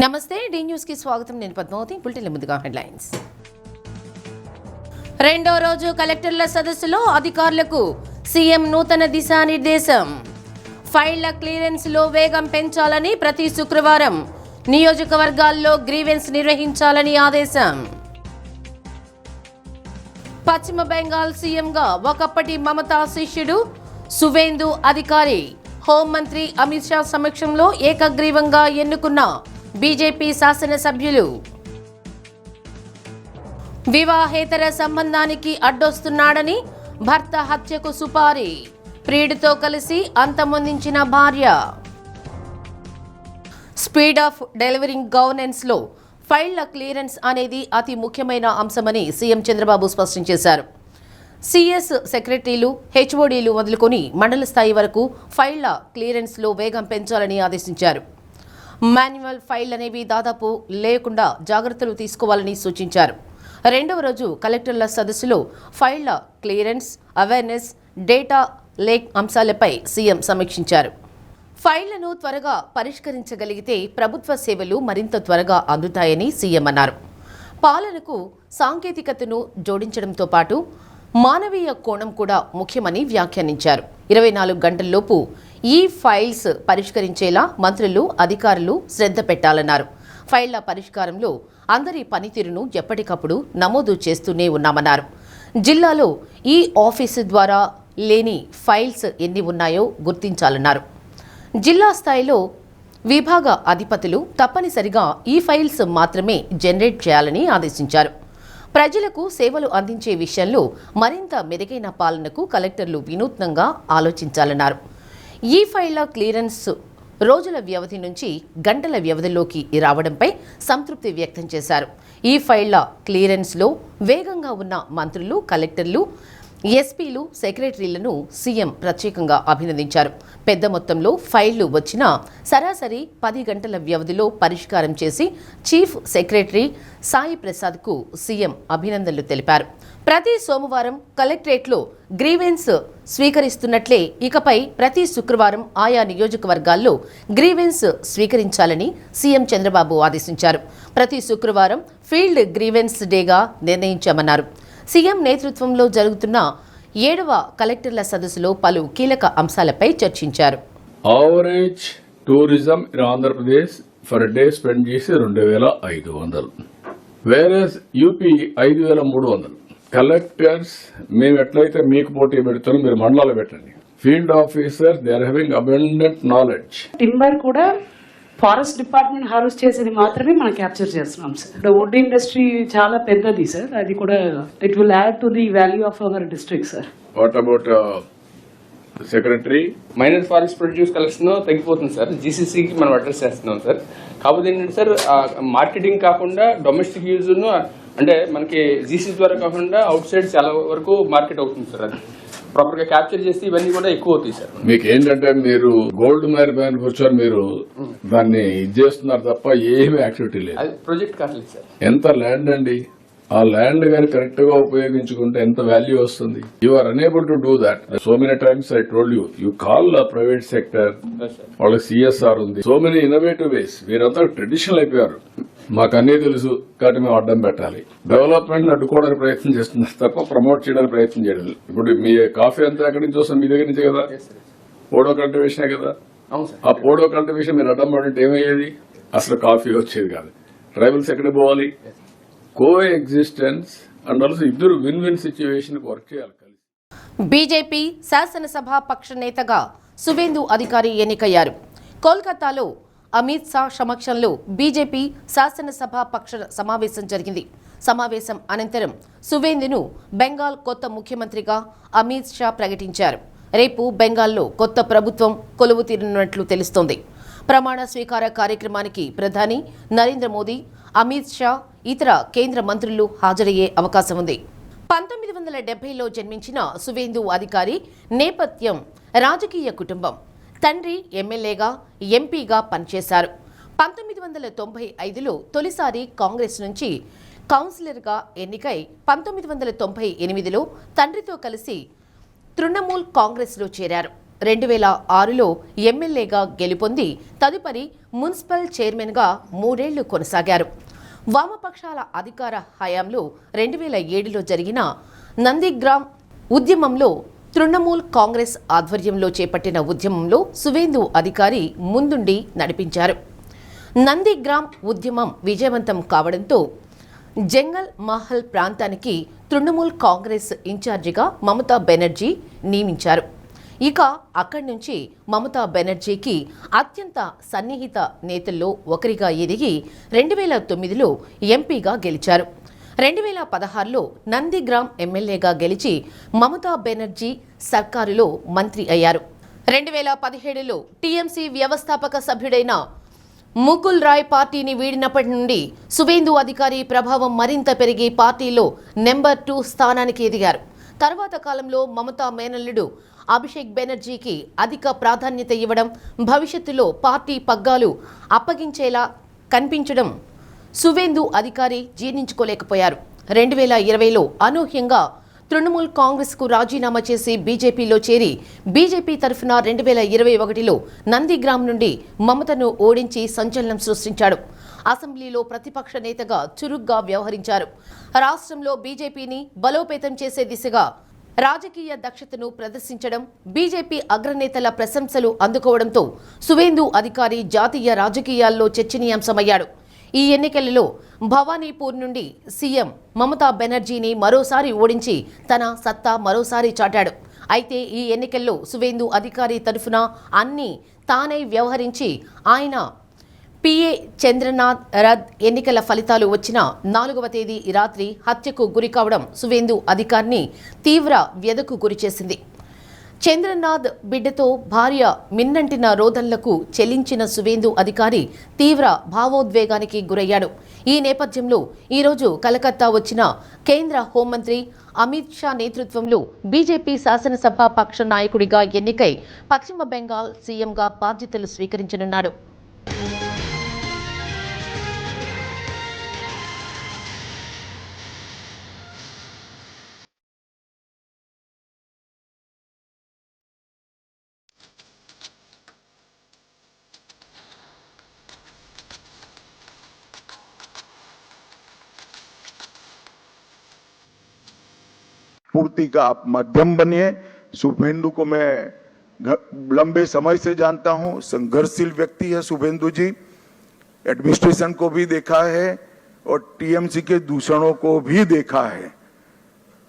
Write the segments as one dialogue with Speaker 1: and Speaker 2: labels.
Speaker 1: నమస్తే, D news కి స్వాగతం. నేను పద్మావతి. బులెటిన్ల ముందుగా హెడ్లైన్స్. రెండో రోజు కలెక్టర్ల సదస్సులో అధికారులకు సీఎం నూతన దిశానిర్దేశం. ఫైళ్ల క్లియరెన్స్ లో వేగం పెంచాలని ప్రతి శుక్రవారం నియోజకవర్గాల్లో గ్రీవెన్స్ నిర్వహించాలని ఆదేశం. పశ్చిమ బెంగాల్ సీఎంగా ఒకప్పటి మమతా శిష్యుడు సువేందు అధికారి హోంమంత్రి అమిత్ షా సమక్షంలో ఏకగ్రీవంగా ఎన్నుకున్న బీజేపీ శాసనసభ్యులు. వివాహేతర సంబంధానికి అడ్డొస్తున్నాడని భర్త హత్యకు సుపారీ, ప్రియుడితో కలిసి అంతమొందించిన భార్య. స్పీడ్ ఆఫ్ డెలివరింగ్ గవర్నెన్స్ లో ఫైళ్ల క్లియరెన్స్ అనేది అతి ముఖ్యమైన అంశమని సీఎం చంద్రబాబు స్పష్టం చేశారు. సిఎస్ సెక్రటరీలు, హెచ్ఓడీలు మొదలుకొని మండల స్థాయి వరకు ఫైళ్ల క్లియరెన్స్లో వేగం పెంచాలని ఆదేశించారు. మాన్యువల్ ఫైల్ అనేవి దాదాపు లేకుండా జాగ్రత్తలు తీసుకోవాలని సూచించారు. రెండవ రోజు కలెక్టర్ల సదస్సులో ఫైళ్ల క్లియరెన్స్, అవేర్నెస్, డేటా లేక్ అంశాలపై సీఎం సమీక్షించారు. ఫైళ్లను త్వరగా పరిష్కరించగలిగితే ప్రభుత్వ సేవలు మరింత త్వరగా అందుతాయని సీఎం అన్నారు. పాలనకు సాంకేతికతను జోడించడంతో పాటు మానవీయ కోణం కూడా ముఖ్యమని వ్యాఖ్యానించారు. 24 గంటల్లోపు ఈ ఫైల్స్ పరిష్కరించేలా మంత్రులు, అధికారులు శ్రద్ధ పెట్టాలన్నారు. ఫైళ్ల పరిష్కారంలో అందరి పనితీరును ఎప్పటికప్పుడు నమోదు చేస్తూనే ఉన్నామన్నారు. జిల్లాలో ఈ ఆఫీసు ద్వారా లేని ఫైల్స్ ఎన్ని ఉన్నాయో గుర్తించాలన్నారు. జిల్లా స్థాయిలో విభాగ అధిపతులు తప్పనిసరిగా ఈ ఫైల్స్ మాత్రమే జనరేట్ చేయాలని ఆదేశించారు. ప్రజలకు సేవలు అందించే విషయంలో మరింత మెరుగైన పాలనకు కలెక్టర్లు వినూత్నంగా ఆలోచించాలన్నారు. ఈ ఫైళ్ల క్లియరెన్స్ రోజుల వ్యవధి నుంచి గంటల వ్యవధిలోకి రావడంపై సంతృప్తి వ్యక్తం చేశారు. ఈ ఫైళ్ల క్లియరెన్స్లో వేగంగా ఉన్న మంత్రులు, కలెక్టర్లు, ఎస్పీలు, సెక్రటరీలను సీఎం ప్రత్యేకంగా అభినందించారు. పెద్ద మొత్తంలో ఫైళ్లు వచ్చినా సరాసరి 10 గంటల వ్యవధిలో పరిష్కారం చేసి చీఫ్ సెక్రటరీ సాయి ప్రసాద్కు సీఎం అభినందనలు తెలిపారు. ప్రతి సోమవారం కలెక్టరేట్లో గ్రీవెన్స్ స్వీకరిస్తున్నట్లే ఇకపై ప్రతి శుక్రవారం ఆయా నియోజకవర్గాల్లో గ్రీవెన్స్ స్వీకరించాలని సీఎం చంద్రబాబు ఆదేశించారు. ప్రతి శుక్రవారం ఫీల్డ్ గ్రీవెన్స్ డేగా నిర్ణయించామన్నారు. సీఎం నేతృత్వంలో జరుగుతున్న 7వ కలెక్టర్ల సదస్సులో పలు కీలక అంశాలపై చర్చించారు.
Speaker 2: Average tourism in Andhra Pradesh for day spend చేసి 2500, వేరే యూపీ 5300. కలెక్టర్స్ మేము ఎట్లయితే మీకు పోటీ పెడతారో మీరు మండలాలు పెట్టండి. Field officer they are having abundant knowledge.
Speaker 3: Timber కూడా ఫారెస్ట్ డిపార్ట్మెంట్ హార్వెస్ట్ చేసేది మాత్రమే మనం క్యాప్చర్ చేస్తున్నాం సార్. వుడ్ ఇండస్ట్రీ చాలా పెద్దది సార్, అది కూడా it will add to the value of our district sir.
Speaker 2: What about secretary?
Speaker 4: Minor forest produce collection తగ్గిపోతుంది సార్. జీసీసీకి మనం అడ్రస్ చేస్తున్నాం సార్. కాకపోతే ఏంటంటే సార్, మార్కెటింగ్ కాకుండా డొమెస్టిక్ యూజ్ అంటే మనకి జీసీ ద్వారా కాకుండా అవుట్ సైడ్ చాలా వరకు మార్కెట్ అవుతుంది సార్. అది ప్రాపర్ గా క్యాప్చర్ చేసి ఇవన్నీ కూడా ఎక్కువ అవుతాయి సార్.
Speaker 2: మీకు ఏంటంటే మీరు గోల్డ్ మైన్ పైన కూర్చొని మీరు దాన్ని ఇది చేస్తున్నారు తప్ప ఏమీ యాక్టివిటీ లేదు.
Speaker 4: అది ప్రాజెక్ట్ కాలేదు సార్.
Speaker 2: ఎంత ల్యాండ్ అండి, ఆ ల్యాండ్ గాని కరెక్ట్ గా ఉపయోగించుకుంటే ఎంత వాల్యూ వస్తుంది. You are unable to do that. So many times I told you call private sector, వాళ్ళకి సిఎస్ఆర్ ఉంది, సో మెనీ ఇన్నోవేటివ్ వేస్. మీరంతా ట్రెడిషనల్ అయిపోయారు. మాకు అన్నీ తెలుసు కాబట్టి మేము అడ్డం పెట్టాలి. డెవలప్మెంట్ అడ్డుకోవడానికి ప్రయత్నం చేస్తున్నారు తప్ప ప్రమోట్ చేయడానికి ప్రయత్నం చేయడం. ఇప్పుడు మీ కాఫీ అంతా ఎక్కడి నుంచి వస్తుంది? మీ దగ్గర నుంచే కదా. పోడో కల్టివేషనే కదా. ఆ పోడో కల్టివేషన్ మీరు అడ్డం పడితే ఏమయ్యేది? అసలు కాఫీ వచ్చేది కాదు. ట్రైబల్స్ ఎక్కడికి పోవాలి? కో ఎగ్జిస్టెన్స్ అండ్ ఆల్సో ఇద్దరు విన్ విన్ సిచ్యువేషన్ వర్క్ చేయాలి కలిసి.
Speaker 1: బీజేపీ శాసనసభ పక్ష నేతగా సువేందు అధికారి ఎన్నికయ్యారు. కోల్కతాలో అమిత్ షా సమక్షంలో బీజేపీ శాసనసభ పక్ష సమావేశం జరిగింది. సమావేశం అనంతరం సువేందును బెంగాల్ కొత్త ముఖ్యమంత్రిగా అమిత్ షా ప్రకటించారు. రేపు బెంగాల్లో కొత్త ప్రభుత్వం కొలువు తీరనున్నట్లు తెలుస్తోంది. ప్రమాణ స్వీకార కార్యక్రమానికి ప్రధాని నరేంద్ర మోదీ, అమిత్ షా, ఇతర కేంద్ర మంత్రులు హాజరయ్యే అవకాశం ఉంది. 1970లో జన్మించిన సువేందు అధికారి నేపథ్యం రాజకీయ కుటుంబం. తండ్రి ఎమ్మెల్యేగా, ఎంపీగా పనిచేశారు. 1995లో తొలిసారి కాంగ్రెస్ నుంచి కౌన్సిలర్గా ఎన్నికై 1998లో తండ్రితో కలిసి తృణమూల్ కాంగ్రెస్లో చేరారు. 2006లో ఎమ్మెల్యేగా గెలుపొంది తదుపరి మున్సిపల్ చైర్మన్గా 3 ఏళ్లు కొనసాగారు. వామపక్షాల అధికార హయాంలో 2007లో జరిగిన నందిగ్రామ్ ఉద్యమంలో తృణమూల్ కాంగ్రెస్ ఆధ్వర్యంలో చేపట్టిన ఉద్యమంలో సువేందు అధికారి ముందుండి నడిపించారు. నందిగ్రామ్ ఉద్యమం విజయవంతం కావడంతో జంగల్ మహల్ ప్రాంతానికి తృణమూల్ కాంగ్రెస్ ఇన్ఛార్జిగా మమతా బెనర్జీ నియమించారు. ఇక అక్కడి నుంచి మమతా బెనర్జీకి అత్యంత సన్నిహిత నేతల్లో ఒకరిగా ఎదిగి 2009లో ఎంపీగా గెలిచారు. 2016లో నందిగ్రామ్ ఎమ్మెల్యేగా గెలిచి మమతా బెనర్జీ సర్కారులో మంత్రి అయ్యారు. 2017లో టీఎంసీ వ్యవస్థాపక సభ్యుడైన ముకుల్ రాయ్ పార్టీని వీడినప్పటి నుండి సువేందు అధికారి ప్రభావం మరింత పెరిగి పార్టీలో నెంబర్ 2 స్థానానికి ఎదిగారు. తర్వాత కాలంలో మమతా మేనల్లుడు అభిషేక్ బెనర్జీకి అధిక ప్రాధాన్యత ఇవ్వడం, భవిష్యత్తులో పార్టీ పగ్గాలు అప్పగించేలా కనిపించడం సువేందు అధికారి జీర్ణించుకోలేకపోయారు. 2020లో అనూహ్యంగా తృణమూల్ కాంగ్రెస్కు రాజీనామా చేసి బీజేపీలో చేరి బీజేపీ తరఫున 2021లో నందిగ్రామ్ నుండి మమతను ఓడించి సంచలనం సృష్టించాడు. అసెంబ్లీలో ప్రతిపక్ష నేతగా చురుగ్గా వ్యవహరించారు. రాష్ట్రంలో బీజేపీని బలోపేతం చేసే దిశగా రాజకీయ దక్షతను ప్రదర్శించడం, బీజేపీ అగ్రనేతల ప్రశంసలు అందుకోవడంతో సువేందు అధికారి జాతీయ రాజకీయాల్లో చర్చనీయాంశమయ్యాడు. ఈ ఎన్నికలలో భవానీపూర్ నుండి సీఎం మమతా బెనర్జీని మరోసారి ఓడించి తన సత్తా మరోసారి చాటాడు. అయితే ఈ ఎన్నికల్లో సువేందు అధికారి తరఫున అన్ని తానే వ్యవహరించి ఆయన పిఏ చంద్రనాథ్ రథ్ ఎన్నికల ఫలితాలు వచ్చిన 4వ తేదీ రాత్రి హత్యకు గురికావడం సువేందు అధికారిని తీవ్ర వ్యధకు గురిచేసింది. చంద్రనాథ్ బిడ్డతో భార్య మిన్నంటిన రోదనలకు చెల్లించిన సువేందు అధికారి తీవ్ర భావోద్వేగానికి గురయ్యాడు. ఈ నేపథ్యంలో ఈరోజు కలకత్తా వచ్చిన కేంద్ర హోంమంత్రి అమిత్ షా నేతృత్వంలో బీజేపీ శాసనసభ పక్ష నాయకుడిగా ఎన్నికై పశ్చిమ బెంగాల్ సీఎంగా బాధ్యతలు స్వీకరించనున్నాడు.
Speaker 5: पूर्ति का आप माध्यम बनिए। शुभेंदु को मैं लंबे समय से जानता हूं, संघर्षशील व्यक्ति है शुभेंदु जी। एडमिनिस्ट्रेशन को भी देखा है और टीएमसी के दूषणों को भी देखा है।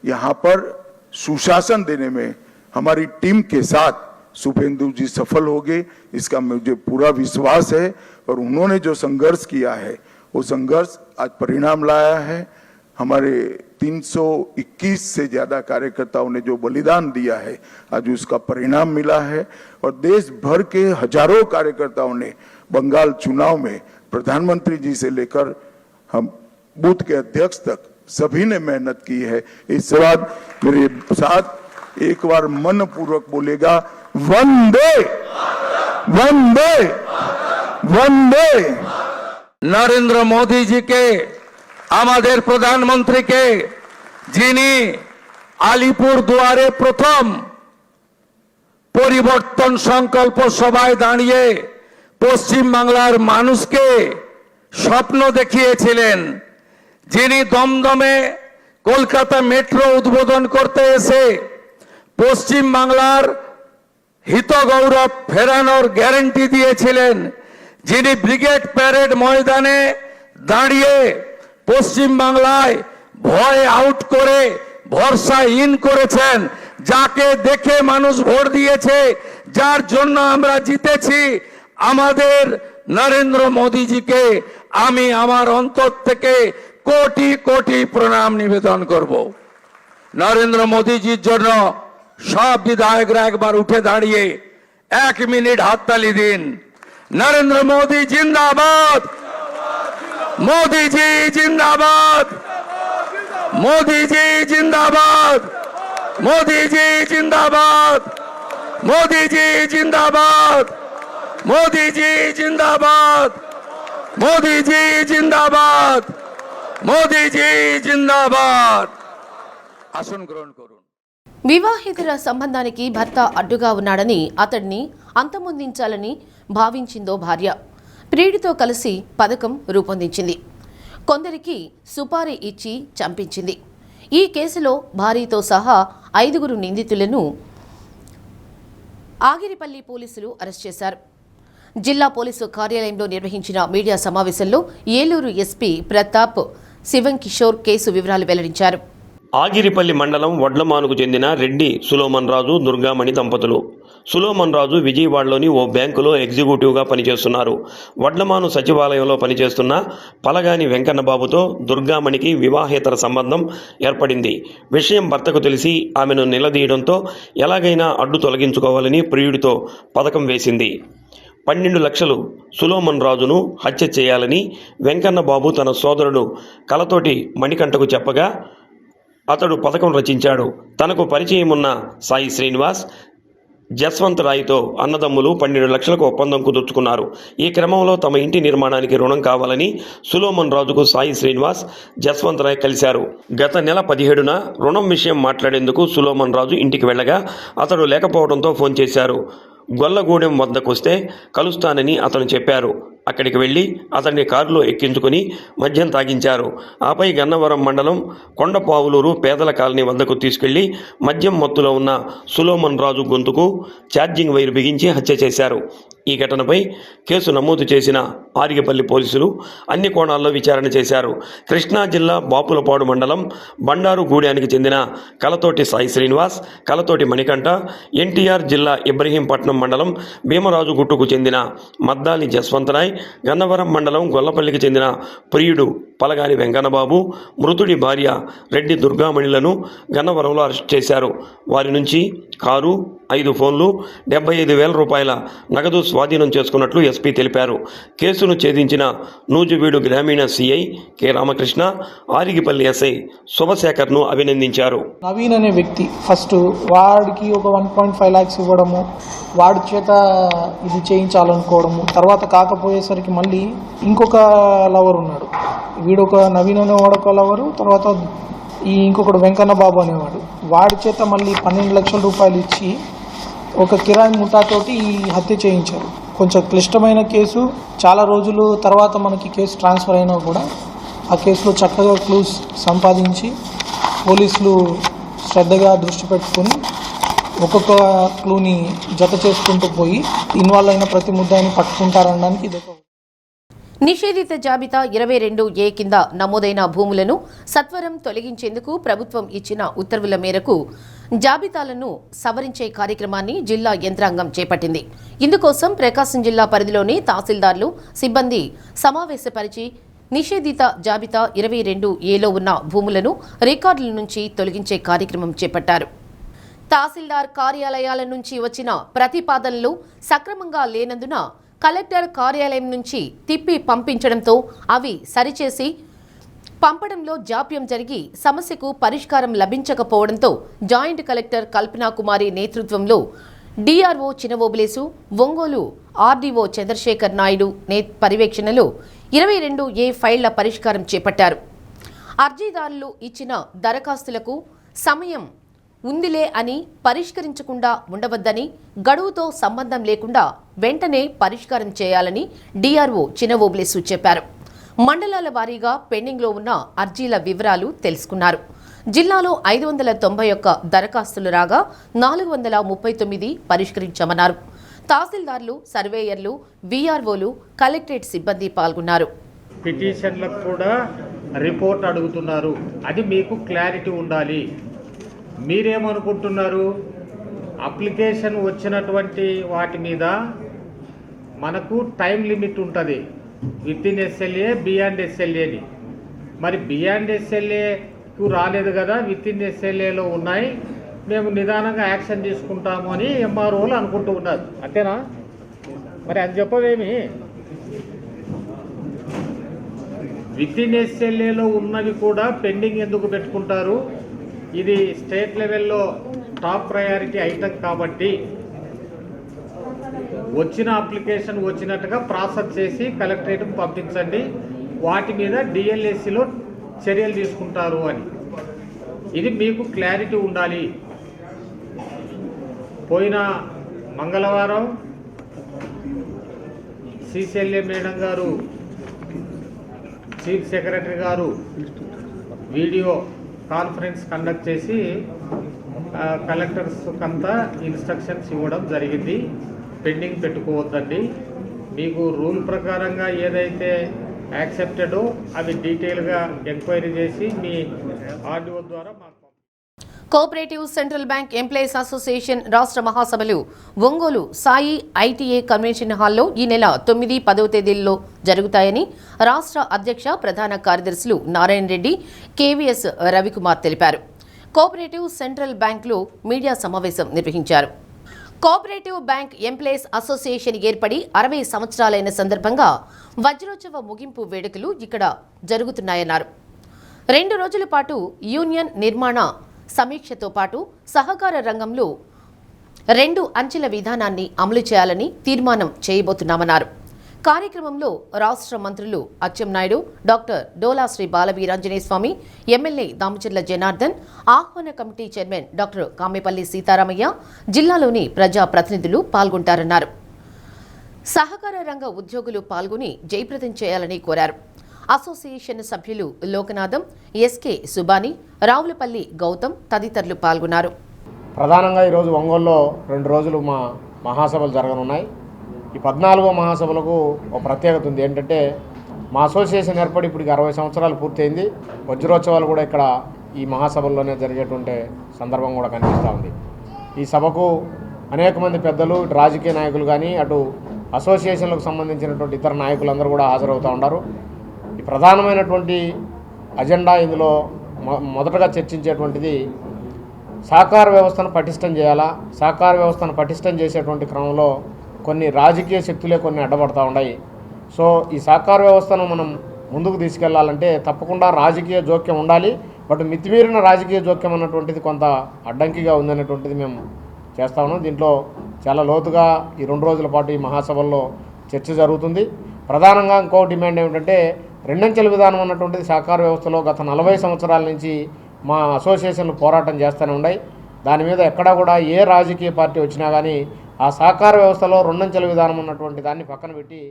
Speaker 5: यहां पर सुशासन देने में हमारी टीम के साथ शुभेंदु जी सफल होंगे, इसका मुझे पूरा विश्वास है। और उन्होंने जो संघर्ष किया है वो संघर्ष आज परिणाम लाया है। हमारे 321 से ज्यादा कार्यकर्ताओं ने जो बलिदान दिया है आज उसका परिणाम मिला है। और देश भर के हजारों कार्यकर्ताओं ने बंगाल चुनाव में प्रधानमंत्री जी से लेकर हम बूथ के अध्यक्ष तक सभी ने मेहनत की है। इस बाद मेरे साथ एक बार मन पूर्वक बोलेगा, वंदे वंदे वंदे।
Speaker 6: नरेंद्र मोदी जी के আমাদের প্রধানমন্ত্রীকে যিনি আলিপুর দুয়ারে প্রথম পরিবর্তন সংকল্প সভায় দাঁড়িয়ে পশ্চিম বাংলার মানুষকে স্বপ্ন দেখিয়েছিলেন, যিনি দমদমে কলকাতা মেট্রো উদ্বোধন করতে এসে পশ্চিম বাংলার হিত গৌরব ফেরানোর গ্যারান্টি দিয়েছিলেন, যিনি ব্রিগেড প্যারেড ময়দানে দাঁড়িয়ে পশ্চিম বাংলায় ভয় আউট করে ভরসা ইন করেছেন, যাকে দেখে মানুষ ভোট দিয়েছে, যার জন্য আমরা জিতেছি, আমাদের নরেন্দ্র মোদীজিকে আমি আমার অন্তর থেকে কোটি কোটি প্রণাম নিবেদন করব। নরেন্দ্র মোদীজির জন্য সব বিধায়করা একবার উঠে দাঁড়িয়ে 1 মিনিট হাততালি দিন। নরেন্দ্র মোদী জিন্দাবাদ, मोदी जी जिंदाबाद, मोदी जी जिंदाबाद, मोदी जी जिंदाबाद, मोदी जी जिंदाबाद, मोदी जी जिंदाबाद, मोदी जी जिंदाबाद, मोदी जी जिंदाबाद। आसन ग्रहण करुन।
Speaker 1: వివాహేతర సంబంధానికి భర్త అడ్డుగా ఉన్నాడని అతడిని అంతమొందించాలని భావించిందో భార్య. ప్రియుడితో కలిసి పథకం రూపొందించింది. కొందరికి సుపారీ ఇచ్చి చంపించింది. ఈ కేసులో భార్యతో సహా 5 నిందితులను ఆగిరిపల్లి పోలీసులు అరెస్ట్ చేశారు. జిల్లా పోలీసు కార్యాలయంలో నిర్వహించిన మీడియా సమావేశంలో ఏలూరు ఎస్పీ ప్రతాప్ శివంకిషోర్ కేసు వివరాలు వెల్లడించారు.
Speaker 7: ఆగిరిపల్లి మండలం వడ్లమానుకు చెందిన రెడ్డి సులోమన్ రాజు, దుర్గామణి దంపతులు. సులోమన్ రాజు విజయవాడలోని ఓ బ్యాంకులో ఎగ్జిక్యూటివ్గా పనిచేస్తున్నారు. వడ్లమాను సచివాలయంలో పనిచేస్తున్న పలగాని వెంకన్నబాబుతో దుర్గామణికి వివాహేతర సంబంధం ఏర్పడింది. విషయం భర్తకు తెలిసి ఆమెను నిలదీయడంతో ఎలాగైనా అడ్డు తొలగించుకోవాలని ప్రియుడితో పథకం వేసింది. 12 లక్షలు సులోమన్ రాజును హత్య చేయాలని వెంకన్నబాబు తన సోదరుడు కలతోటి మణికంఠకు చెప్పగా అతడు పథకం రచించాడు. తనకు పరిచయం ఉన్న సాయి శ్రీనివాస్, జస్వంత్ రాయ్తో అన్నదమ్ములు 12 లక్షలకు ఒప్పందం కుదుర్చుకున్నారు. ఈ క్రమంలో తమ ఇంటి నిర్మాణానికి రుణం కావాలని సులోమన్ రాజుకు సాయి శ్రీనివాస్, జస్వంత్ రాయ్ కలిశారు. గత నెల 17న రుణం విషయం మాట్లాడేందుకు సులోమన్ రాజు ఇంటికి వెళ్ళగా అతడు లేకపోవడంతో ఫోన్ చేశారు. గొల్లగూడెం వద్దకొస్తే కలుస్తానని అతను చెప్పారు. అక్కడికి వెళ్లి అతన్ని కారులో ఎక్కించుకుని మద్యం తాగించారు. ఆపై గన్నవరం మండలం కొండపావులూరు పేదల కాలనీ వద్దకు తీసుకెళ్లి మద్యం మత్తులో ఉన్న సులోమన్ రాజు గొంతుకు ఛార్జింగ్ వైర్ బిగించి హత్య చేశారు. ఈ ఘటనపై కేసు నమోదు చేసిన ఆరిగపల్లి పోలీసులు అన్ని కోణాల్లో విచారణ చేశారు. కృష్ణా జిల్లా బాపులపాడు మండలం బండారు గూడెనికి చెందిన కలతోటి సాయి శ్రీనివాస్, కలతోటి మణికంఠ, ఎన్టీఆర్ జిల్లా ఇబ్రహీంపట్నం మండలం భీమరాజు గుట్టుకు చెందిన మద్దాలి జస్వంతరాయ్, గన్నవరం మండలం గొల్లపల్లికి చెందిన ప్రియుడు పలగాని వెంకన్నబాబు, మృతుడి భార్య రెడ్డి దుర్గామణిలను గన్నవరంలో అరెస్ట్ చేశారు. వారి నుంచి కారు, 5 ఫోన్లు, 75,000 రూపాయల నగదు స్వాధీనం చేసుకున్నట్లు ఎస్పీ తెలిపారు. కేసును ఛేదించిన నూజువీడు గ్రామీణ CI K Ramakrishna, Arigipalli SI శుభశేఖర్ను అభినందించారు.
Speaker 8: నవీన్ అనే వ్యక్తి ఫస్ట్ వాడికి ఒక 1.5 lakhs ఇవ్వడము, వాడి చేత ఇది చేయించాలనుకోవడము, తర్వాత కాకపోయేసరికి మళ్ళీ ఇంకొక లవర్ ఉన్నాడు. వీడొక నవీన్ అనేవాడు ఒక లవరు, తర్వాత ఇంకొకడు వెంకన్నబాబు అనేవాడు. వాడి చేత మళ్ళీ 12 లక్షల రూపాయలు ఇచ్చి ఒక కిరాయి ముఠాతోటి ఈ హత్య చేయించారు. కొంచెం క్లిష్టమైన కేసు. చాలా రోజులు తర్వాత మనకి కేసు ట్రాన్స్ఫర్ అయినా కూడా ఆ కేసులో చక్కగా క్లూస్ సంపాదించి పోలీసులు శ్రద్ధగా దృష్టి పెట్టుకొని ఒక్కొక్క క్లూని జత చేసుకుంటూ పోయి ఇన్వాల్వ్ అయిన ప్రతి ముద్దాయిని పట్టుకుంటారనడానికి ఇదొక.
Speaker 1: నిషేధిత జాబితా 22A కింద నమోదైన భూములను సత్వరం తొలగించేందుకు ప్రభుత్వం ఇచ్చిన ఉత్తర్వుల మేరకు జాబితాలను సవరించే కార్యక్రమాన్ని జిల్లా యంత్రాంగం చేపట్టింది. ఇందుకోసం ప్రకాశం జిల్లా పరిధిలోని తహసీల్దార్లు, సిబ్బంది సమావేశపరిచి నిషేధిత జాబితా 22Aలో ఉన్న భూములను రికార్డుల నుంచి తొలగించే కార్యక్రమం చేపట్టారు. తహసీల్దార్ కార్యాలయాల నుంచి వచ్చిన ప్రతిపాదనలు సక్రమంగా లేనందున కలెక్టర్ కార్యాలయం నుంచి తిప్పి పంపించడంతో అవి సరిచేసి పంపడంలో జాప్యం జరిగి సమస్యకు పరిష్కారం లభించకపోవడంతో జాయింట్ కలెక్టర్ కల్పనా కుమారి నేతృత్వంలో డిఆర్ఓ చినవోబులేసు, ఒంగోలు ఆర్డీఓ చంద్రశేఖర్ నాయుడు పర్యవేక్షణలో 22A ఫైళ్ల పరిష్కారం చేపట్టారు. అర్జీదారులు ఇచ్చిన దరఖాస్తులకు సమయం ఉందిలే అని పరిష్కరించకుండా ఉండవద్దని, గడువుతో సంబంధం లేకుండా వెంటనే పరిష్కారం చేయాలని డిఆర్ఓ చినవోబులేసు చెప్పారు. మండలాల వారీగా పెండింగ్లో ఉన్న అర్జీల వివరాలు తెలుసుకున్నారు. జిల్లాలో 591 దరఖాస్తులు రాగా 439 పరిష్కరించామన్నారు. తహసీల్దార్లు, సర్వేయర్లు, వీఆర్ఓలు, కలెక్టరేట్ సిబ్బంది పాల్గొన్నారు.
Speaker 9: పిటిషన్లకు కూడా రిపోర్ట్ అడుగుతున్నారు. అది మీకు క్లారిటీ ఉండాలి. మీరేమనుకుంటున్నారు? అప్లికేషన్ వచ్చినటువంటి వాటి మీద మనకు టైం లిమిట్ ఉంటుంది. విత్ ఇన్ ఎస్ఎల్ఏ, బియాండ్ ఎస్ఎల్ఏని. మరి బియాండ్ ఎస్ఎల్ఏకు రాలేదు కదా, విత్ ఇన్ ఎస్ఎల్ఏలో ఉన్నాయి, మేము నిదానంగా యాక్షన్ తీసుకుంటాము అని ఎంఆర్ఓలు అనుకుంటూ ఉన్నారు. అంతేనా? మరి అది చెప్పవేమి? విత్ ఇన్ ఎస్ఎల్ఏలో ఉన్నవి కూడా పెండింగ్ ఎందుకు పెట్టుకుంటారు? ఇది స్టేట్ లెవెల్లో టాప్ ప్రయారిటీ ఐటమ్ కాబట్టి వచ్చిన అప్లికేషన్ వచ్చినట్టుగా ప్రాసెస్ చేసి కలెక్టరేట్కు పంపించండి, వాటి మీద డిఎల్ఎస్సిలో చర్యలు తీసుకుంటారు అని. ఇది మీకు క్లారిటీ ఉండాలి. పోయిన మంగళవారం సిసిఎల్ఏ మేడం గారు, చీఫ్ సెక్రటరీ గారు వీడియో కాన్ఫరెన్స్ కండక్ట్ చేసి కలెక్టర్స్ అంతా ఇన్స్ట్రక్షన్స్ ఇవ్వడం జరిగింది. పెండింగ్ పెట్టుకోవద్దండి, మీకు రూల్ ప్రకారంగా ఏదైతే యాక్సెప్టెడో అవి డీటెయిల్గా ఎంక్వైరీ చేసి మీ ఆర్డీఓ ద్వారా మాకు
Speaker 1: cooperative central bank employees association రాష్ట్ర మహాసభలు ఒంగోలు సాయి ఐటీఏ కన్వెన్షన్ హాల్లో ఈ నెల 9, 10వ తేదీల్లో జరుగుతాయని రాష్ట్ర అధ్యక్ష ప్రధాన కార్యదర్శులు నారాయణ రెడ్డి, కేవీఎస్ రవికుమార్ తెలిపారు. కోఆపరేటివ్ సెంట్రల్ బ్యాంక్లో మీడియా సమావేశం నిర్వహించారు. కోఆపరేటివ్ బ్యాంక్ ఎంప్లాయీస్ అసోసియేషన్ ఏర్పడి 60 సంవత్సరాలైన సందర్భంగా వజ్రోత్సవ ముగింపు వేడుకలు ఇక్కడ జరుగుతున్నాయన్నారు. 2 రోజుల పాటు యూనియన్ నిర్మాణ సమీక్షతో పాటు సహకార రంగంలో 2 అంచెల విధానాన్ని అమలు చేయాలని తీర్మానం చేయబోతున్నామన్నారు. కార్యక్రమంలో రాష్ట్ర మంత్రులు అచ్చెన్నాయుడు, డాక్టర్ డోలా శ్రీ బాలవీరాంజనేయ స్వామి, ఎమ్మెల్యే దామచర్ల జనార్దన్, ఆహ్వాన కమిటీ చైర్మన్ డాక్టర్ కామెపల్లి సీతారామయ్య, జిల్లాలోని ప్రజా ప్రతినిధులు పాల్గొంటారన్నారు. సహకార రంగ ఉద్యోగులు పాల్గొని జయప్రదం చేయాలని కోరారు. అసోసియేషన్ సభ్యులు లోకనాథం, ఎస్కే సుబాని, రావులపల్లి గౌతమ్ తదితరులు పాల్గొన్నారు.
Speaker 10: ప్రధానంగా ఈరోజు ఒంగోలులో 2 రోజులు మా మహాసభలు జరగనున్నాయి. ఈ 14వ మహాసభలకు ఒక ప్రత్యేకత ఉంది. ఏంటంటే మా అసోసియేషన్ ఏర్పడి ఇప్పటికి 60 సంవత్సరాలు పూర్తయింది. వజ్రోత్సవాలు కూడా ఇక్కడ ఈ మహాసభల్లోనే జరిగేటువంటి సందర్భం కూడా కనిపిస్తూ ఉంది. ఈ సభకు అనేక మంది పెద్దలు, ఇటు రాజకీయ నాయకులు కానీ, అటు అసోసియేషన్లకు సంబంధించినటువంటి ఇతర నాయకులందరూ కూడా హాజరవుతూ ఉంటారు. ఈ ప్రధానమైనటువంటి అజెండా ఇందులో మొదటగా చర్చించేటువంటిది సహకార వ్యవస్థను పటిష్టం చేయాలా. సహకార వ్యవస్థను పటిష్టం చేసేటువంటి క్రమంలో కొన్ని రాజకీయ శక్తులే కొన్ని అడ్డపడతా ఉన్నాయి. సో ఈ సహకార వ్యవస్థను మనం ముందుకు తీసుకెళ్లాలంటే తప్పకుండా రాజకీయ జోక్యం ఉండాలి. బట్ మితిమీరిన రాజకీయ జోక్యం అన్నటువంటిది కొంత అడ్డంకిగా ఉందనేటువంటిది మేము చేస్తా ఉన్నాం. దీంట్లో చాలా లోతుగా ఈ 2 రోజుల పాటు ఈ మహాసభల్లో చర్చ జరుగుతుంది. ప్రధానంగా ఇంకో డిమాండ్ ఏమిటంటే 2 అంచెల విధానం అన్నటువంటిది సహకార వ్యవస్థలో గత 40 సంవత్సరాల నుంచి మా అసోసియేషన్లు పోరాటం చేస్తూనే ఉన్నాయి. దాని మీద ఎక్కడా కూడా ఏ రాజకీయ పార్టీ వచ్చినా కానీ ఆ సహకార వ్యవస్థలో 2 అంచెల విధానం ఉన్నటువంటి దాన్ని పక్కన పెట్టి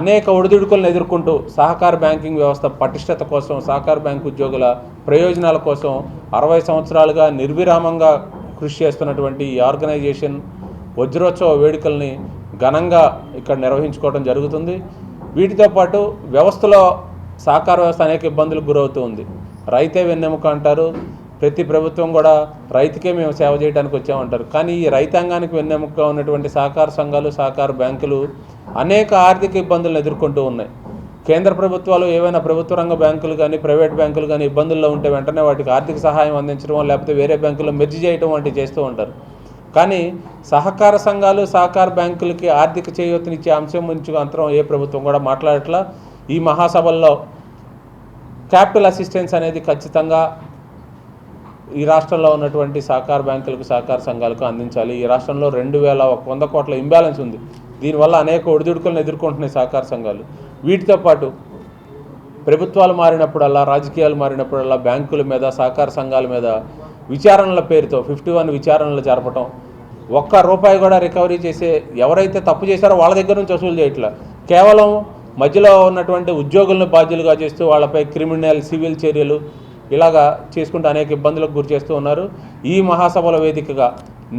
Speaker 11: అనేక ఒడిదుడుకులను ఎదుర్కొంటూ సహకార బ్యాంకింగ్ వ్యవస్థ పటిష్టత కోసం, సహకార బ్యాంకు ఉద్యోగుల ప్రయోజనాల కోసం 60 సంవత్సరాలుగా నిర్విరామంగా కృషి చేస్తున్నటువంటి ఈ ఆర్గనైజేషన్ వజ్రోత్సవ వేడుకల్ని ఘనంగా ఇక్కడ నిర్వహించుకోవడం జరుగుతుంది. వీటితో పాటు వ్యవస్థలో సహకార వ్యవస్థ అనేక ఇబ్బందులకు గురవుతూ ఉంది. రైతే వెన్నెముక అంటారు. ప్రతి ప్రభుత్వం కూడా రైతుకే మేము సేవ చేయడానికి వచ్చామంటారు. కానీ ఈ రైతాంగానికి వెన్నెముకగా ఉన్నటువంటి సహకార సంఘాలు, సహకార బ్యాంకులు అనేక ఆర్థిక ఇబ్బందులను ఎదుర్కొంటూ ఉన్నాయి. కేంద్ర ప్రభుత్వాలు ఏవైనా ప్రభుత్వ రంగ బ్యాంకులు కానీ, ప్రైవేట్ బ్యాంకులు కానీ ఇబ్బందుల్లో ఉంటే వెంటనే వాటికి ఆర్థిక సహాయం అందించడం, లేకపోతే వేరే బ్యాంకుల్లో మెర్జ్ చేయడం వంటివి చేస్తూ ఉంటారు. కానీ సహకార సంఘాలు, సహకార బ్యాంకులకి ఆర్థిక చేయూతనిచ్చే అంశం గురించి మాత్రం ఏ ప్రభుత్వం కూడా మాట్లాడట్లా. ఈ మహాసభల్లో క్యాపిటల్ అసిస్టెన్స్ అనేది ఖచ్చితంగా ఈ రాష్ట్రంలో ఉన్నటువంటి సహకార బ్యాంకులకు, సహకార సంఘాలకు అందించాలి. ఈ రాష్ట్రంలో 2100 కోట్ల ఇంబ్యాలెన్స్ ఉంది. దీనివల్ల అనేక ఒడిదుడుకులను ఎదుర్కొంటున్నాయి సహకార సంఘాలు. వీటితో పాటు ప్రభుత్వాలు మారినప్పుడల్లా, రాజకీయాలు మారినప్పుడల్లా బ్యాంకుల మీద, సహకార సంఘాల మీద విచారణల పేరుతో 51 విచారణలు జరపటం, ₹1 కూడా రికవరీ చేసే, ఎవరైతే తప్పు చేశారో వాళ్ళ దగ్గర నుంచి వసూలు చేయట్లా, కేవలం మధ్యలో ఉన్నటువంటి ఉద్యోగులను బాధ్యులుగా చేస్తూ వాళ్ళపై క్రిమినల్, సివిల్ చర్యలు ఇలాగా చేసుకుంటూ అనేక ఇబ్బందులకు గురి చేస్తూ ఉన్నారు. ఈ మహాసభల వేదికగా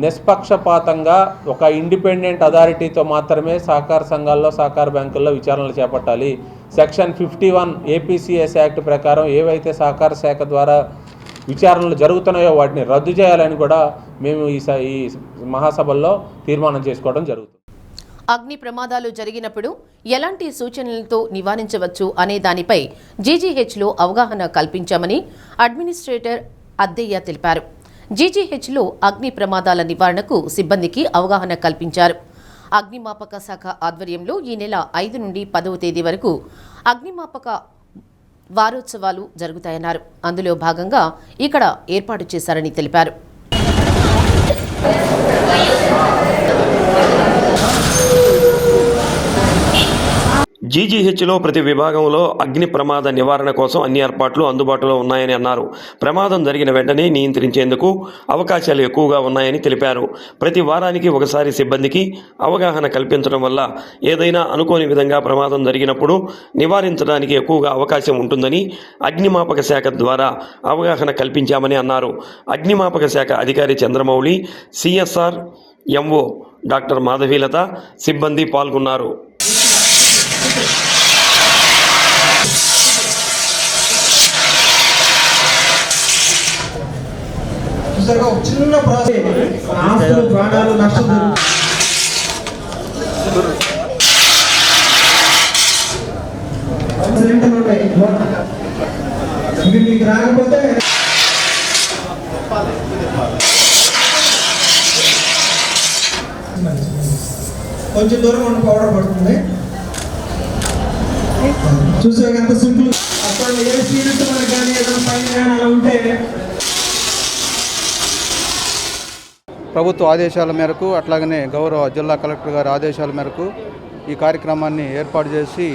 Speaker 11: నిష్పక్షపాతంగా ఒక ఇండిపెండెంట్ అథారిటీతో మాత్రమే సహకార సంఘాల్లో, సహకార బ్యాంకుల్లో విచారణలు చేపట్టాలి. సెక్షన్ 51 ఏపీసీఎస్ యాక్ట్ ప్రకారం ఏవైతే సహకార శాఖ ద్వారా విచారణలు జరుగుతున్నాయో వాటిని రద్దు చేయాలని కూడా మేము ఈ మహాసభల్లో తీర్మానం చేసుకోవడం జరుగుతుంది.
Speaker 1: అగ్ని ప్రమాదాలు జరిగినప్పుడు ఎలాంటి సూచనలతో నివారించవచ్చు అనే దానిపై జీజీహెచ్లో అవగాహన కల్పించామని అడ్మినిస్ట్రేటర్ అద్దయ్య తెలిపారు. జీజీహెచ్లో అగ్ని ప్రమాదాల నివారణకు సిబ్బందికి అవగాహన కల్పించారు. అగ్నిమాపక శాఖ ఆధ్వర్యంలో ఈ నెల 5 నుండి 10వ తేదీ వరకు అగ్నిమాపక వారోత్సవాలు జరుగుతాయన్నారు. అందులో భాగంగా ఇక్కడ ఏర్పాటు చేశారని తెలిపారు.
Speaker 7: జీజీహెచ్లో ప్రతి విభాగంలో అగ్ని ప్రమాద నివారణ కోసం అన్ని ఏర్పాట్లు అందుబాటులో ఉన్నాయని అన్నారు. ప్రమాదం జరిగిన వెంటనే నియంత్రించేందుకు అవకాశాలు ఎక్కువగా ఉన్నాయని తెలిపారు. ప్రతి వారానికి ఒకసారి సిబ్బందికి అవగాహన కల్పించడం వల్ల ఏదైనా అనుకోని విధంగా ప్రమాదం జరిగినప్పుడు నివారించడానికి ఎక్కువగా అవకాశం ఉంటుందని అగ్నిమాపక శాఖ ద్వారా అవగాహన కల్పించామని అన్నారు. అగ్నిమాపక శాఖ అధికారి Chandramouli, CSR MO doctor Madhavilatha సిబ్బంది పాల్గొన్నారు.
Speaker 8: చిన్న ప్రాణాలు నష్టం ఇవి మీకు రాకపోతే కొంచెం దూరం ఉన్న పౌడర్ పడుతుంది. చూసాక ఎంత సింపుల్. అక్కడ ఏ సీరియస్ మనకు కానీ ఏదైనా పైన కానీ అలా ఉంటే
Speaker 12: ప్రభుత్వ ఆదేశాల మేరకు అట్లాగనే గౌరవ జిల్లా కలెక్టర్ గారి ఆదేశాల మేరకు ఈ కార్యక్రమాన్ని ఏర్పాటు చేసి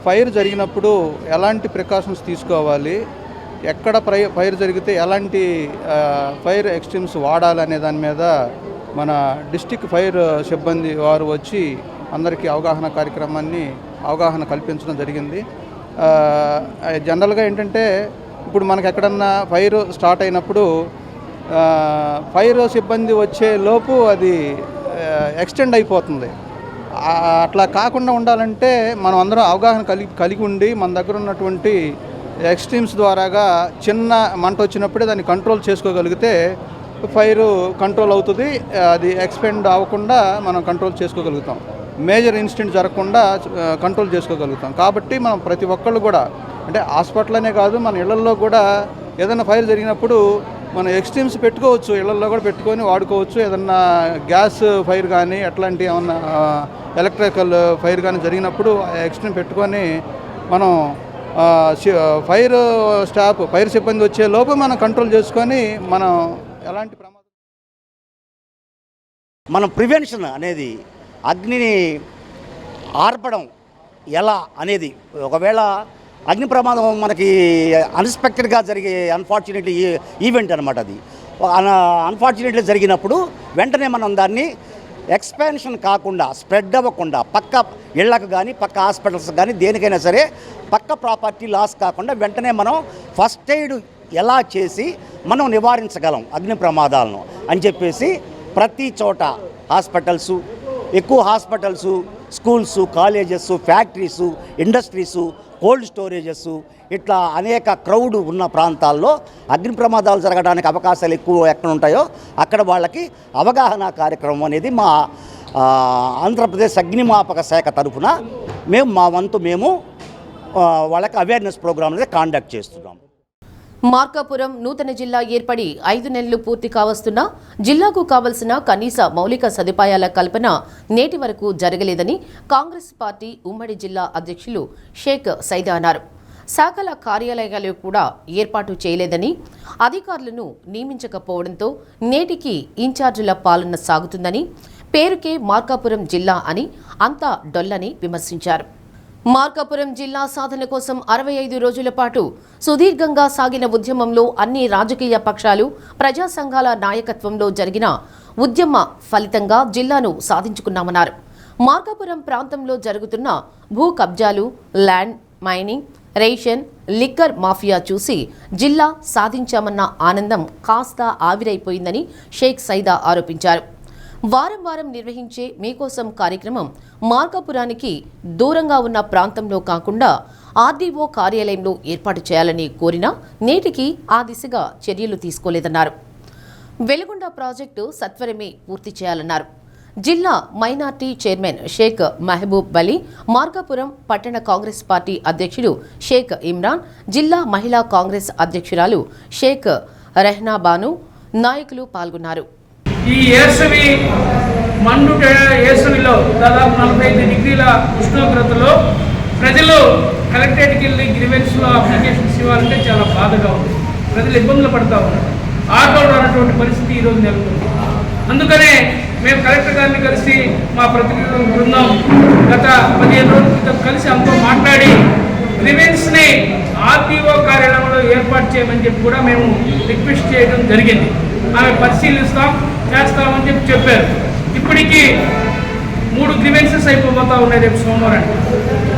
Speaker 12: ఫైర్ జరిగినప్పుడు ఎలాంటి ప్రికాషన్స్ తీసుకోవాలి, ఎక్కడ ఫైర్ జరిగితే ఎలాంటి ఫైర్ ఎక్స్ట్రీమ్స్ వాడాలనే దాని మీద మన డిస్టిక్ ఫైర్ సిబ్బంది వారు వచ్చి అందరికీ అవగాహన కల్పించడం జరిగింది. జనరల్గా ఏంటంటే ఇప్పుడు మనకు ఎక్కడన్నా ఫైర్ స్టార్ట్ అయినప్పుడు ఫైర్ సిబ్బంది వచ్చే లోపు అది ఎక్స్టెండ్ అయిపోతుంది. అట్లా కాకుండా ఉండాలంటే మనం అందరం అవగాహన కలిగి ఉండి మన దగ్గర ఉన్నటువంటి ఎక్స్ట్రీమ్స్ ద్వారాగా చిన్న మంట వచ్చినప్పుడే దాన్ని కంట్రోల్ చేసుకోగలిగితే ఫైర్ కంట్రోల్ అవుతుంది. అది ఎక్స్పెండ్ అవ్వకుండా మనం కంట్రోల్ చేసుకోగలుగుతాం. మేజర్ ఇన్సిడెంట్ జరగకుండా కంట్రోల్ చేసుకోగలుగుతాం. కాబట్టి మనం ప్రతి ఒక్కళ్ళు కూడా అంటే హాస్పిటల్నే కాదు మన ఇళ్లల్లో కూడా ఏదైనా ఫైర్ జరిగినప్పుడు మనం ఎక్స్ట్రీమ్స్ పెట్టుకోవచ్చు, ఇళ్లల్లో కూడా పెట్టుకొని వాడుకోవచ్చు. ఏదన్నా గ్యాస్ ఫైర్ కానీ అట్లాంటి ఏమన్నా ఎలక్ట్రికల్ ఫైర్ కానీ జరిగినప్పుడు ఎక్స్ట్రీమ్ పెట్టుకొని మనం ఫైర్ సిబ్బంది వచ్చే లోపు మనం కంట్రోల్ చేసుకొని మనం ఎలాంటి ప్రమాదం
Speaker 13: మనం ప్రివెన్షన్ అనేది అగ్నిని ఆర్పడం ఎలా అనేది ఒకవేళ అగ్ని ప్రమాదం మనకి అన్ఎక్స్పెక్టెడ్గా జరిగే అన్ఫార్చునేట్లీ ఈవెంట్ అనమాట. అది అన్ఫార్చునేట్లీ జరిగినప్పుడు వెంటనే మనం దాన్ని ఎక్స్పాన్షన్ కాకుండా స్ప్రెడ్ అవ్వకుండా పక్క ఇళ్లకు కానీ పక్క హాస్పిటల్స్ కానీ దేనికైనా సరే పక్క ప్రాపర్టీ లాస్ కాకుండా వెంటనే మనం ఫస్ట్ ఎయిడ్ ఎలా చేసి మనం నివారించగలం అగ్ని ప్రమాదాలను అని చెప్పేసి ప్రతి చోట హాస్పిటల్సు, ఎక్కువ hospitals, schools, colleges, factories, industries, cold storages ఇట్లా అనేక క్రౌడ్ ఉన్న ప్రాంతాల్లో అగ్ని ప్రమాదాలు జరగడానికి అవకాశాలు ఎక్కువ ఎక్కడ ఉంటాయో అక్కడ వాళ్ళకి అవగాహన కార్యక్రమం అనేది మా ఆంధ్రప్రదేశ్ అగ్నిమాపక శాఖ తరఫున మా వంతు వాళ్ళకి అవేర్నెస్ ప్రోగ్రామ్ అనేది కాండక్ట్ చేస్తున్నాం.
Speaker 1: మార్కాపురం నూతన జిల్లా ఏర్పడి 5 నెలలు పూర్తి కావస్తున్నా జిల్లాకు కావలసిన కనీస మౌలిక సదుపాయాల కల్పన నేటి వరకు జరగలేదని కాంగ్రెస్ పార్టీ ఉమ్మడి జిల్లా అధ్యక్షులు షేక్ సైదా అన్నారు. శాఖల కార్యాలయాలు కూడా ఏర్పాటు చేయలేదని, అధికారులను నియమించకపోవడంతో నేటికి ఇన్ఛార్జీల పాలన సాగుతుందని, పేరుకే మార్కాపురం జిల్లా అని అంతా డొల్లని విమర్శించారు. మార్కాపురం జిల్లా సాధన కోసం 65 రోజుల పాటు సుదీర్ఘంగా సాగిన ఉద్యమంలో అన్ని రాజకీయ పక్షాలు, ప్రజా సంఘాల నాయకత్వంలో జరిగిన ఉద్యమ ఫలితంగా జిల్లాను సాధించుకున్నామన్నారు. మార్కాపురం ప్రాంతంలో జరుగుతున్న భూ కబ్జాలు, land mining, ration, liquor mafia చూసి జిల్లా సాధించామన్న ఆనందం కాస్త ఆవిరైపోయిందని షేక్ సైదా ఆరోపించారు. వారం వారం నిర్వహించే మీకోసం కార్యక్రమం మార్కాపురానికి దూరంగా ఉన్న ప్రాంతంలో కాకుండా ఆర్డీఓ కార్యాలయంలో ఏర్పాటు చేయాలని కోరినా నేటికి ఆ దిశగా చర్యలు తీసుకోలేదన్నారు. వెలుగొండ ప్రాజెక్టు సత్వరమే పూర్తి చేయాలన్నారు. జిల్లా మైనార్టీ చైర్మన్ షేక్ మహబూబ్ అలీ, మార్కాపురం పట్టణ కాంగ్రెస్ పార్టీ అధ్యక్షుడు షేక్ ఇమ్రాన్, జిల్లా మహిళా కాంగ్రెస్ అధ్యక్షురాలు షేక్ రెహ్నా బాను నాయకులు పాల్గొన్నారు.
Speaker 14: ఈ ఏసవి మండుట ఏసవిలో దాదాపు 45 డిగ్రీల ఉష్ణోగ్రతలో ప్రజలు కలెక్టరేట్కి వెళ్ళి గ్రీవెన్స్లో అప్లికేషన్స్ ఇవ్వాలంటే చాలా బాధగా ఉంది. ప్రజలు ఇబ్బందులు పడుతూ ఉన్నారు. ఆటోలు రానటువంటి పరిస్థితి ఈరోజు నెలకొంది. అందుకనే మేము కలెక్టర్ గారిని కలిసి మా ప్రతినిధుల బృందం గత 15 రోజుల క్రితం కలిసి అంతా మాట్లాడి గ్రీవెన్స్ని ఆర్టీఓ కార్యాలయంలో ఏర్పాటు చేయమని చెప్పి కూడా మేము రిక్వెస్ట్ చేయడం జరిగింది. ఆమె చేస్తామని చెప్పారు. ఇప్పటికీ 3 గ్రీవెన్సెస్ అయిపోతా ఉన్నాయి రేపు సోమవారం.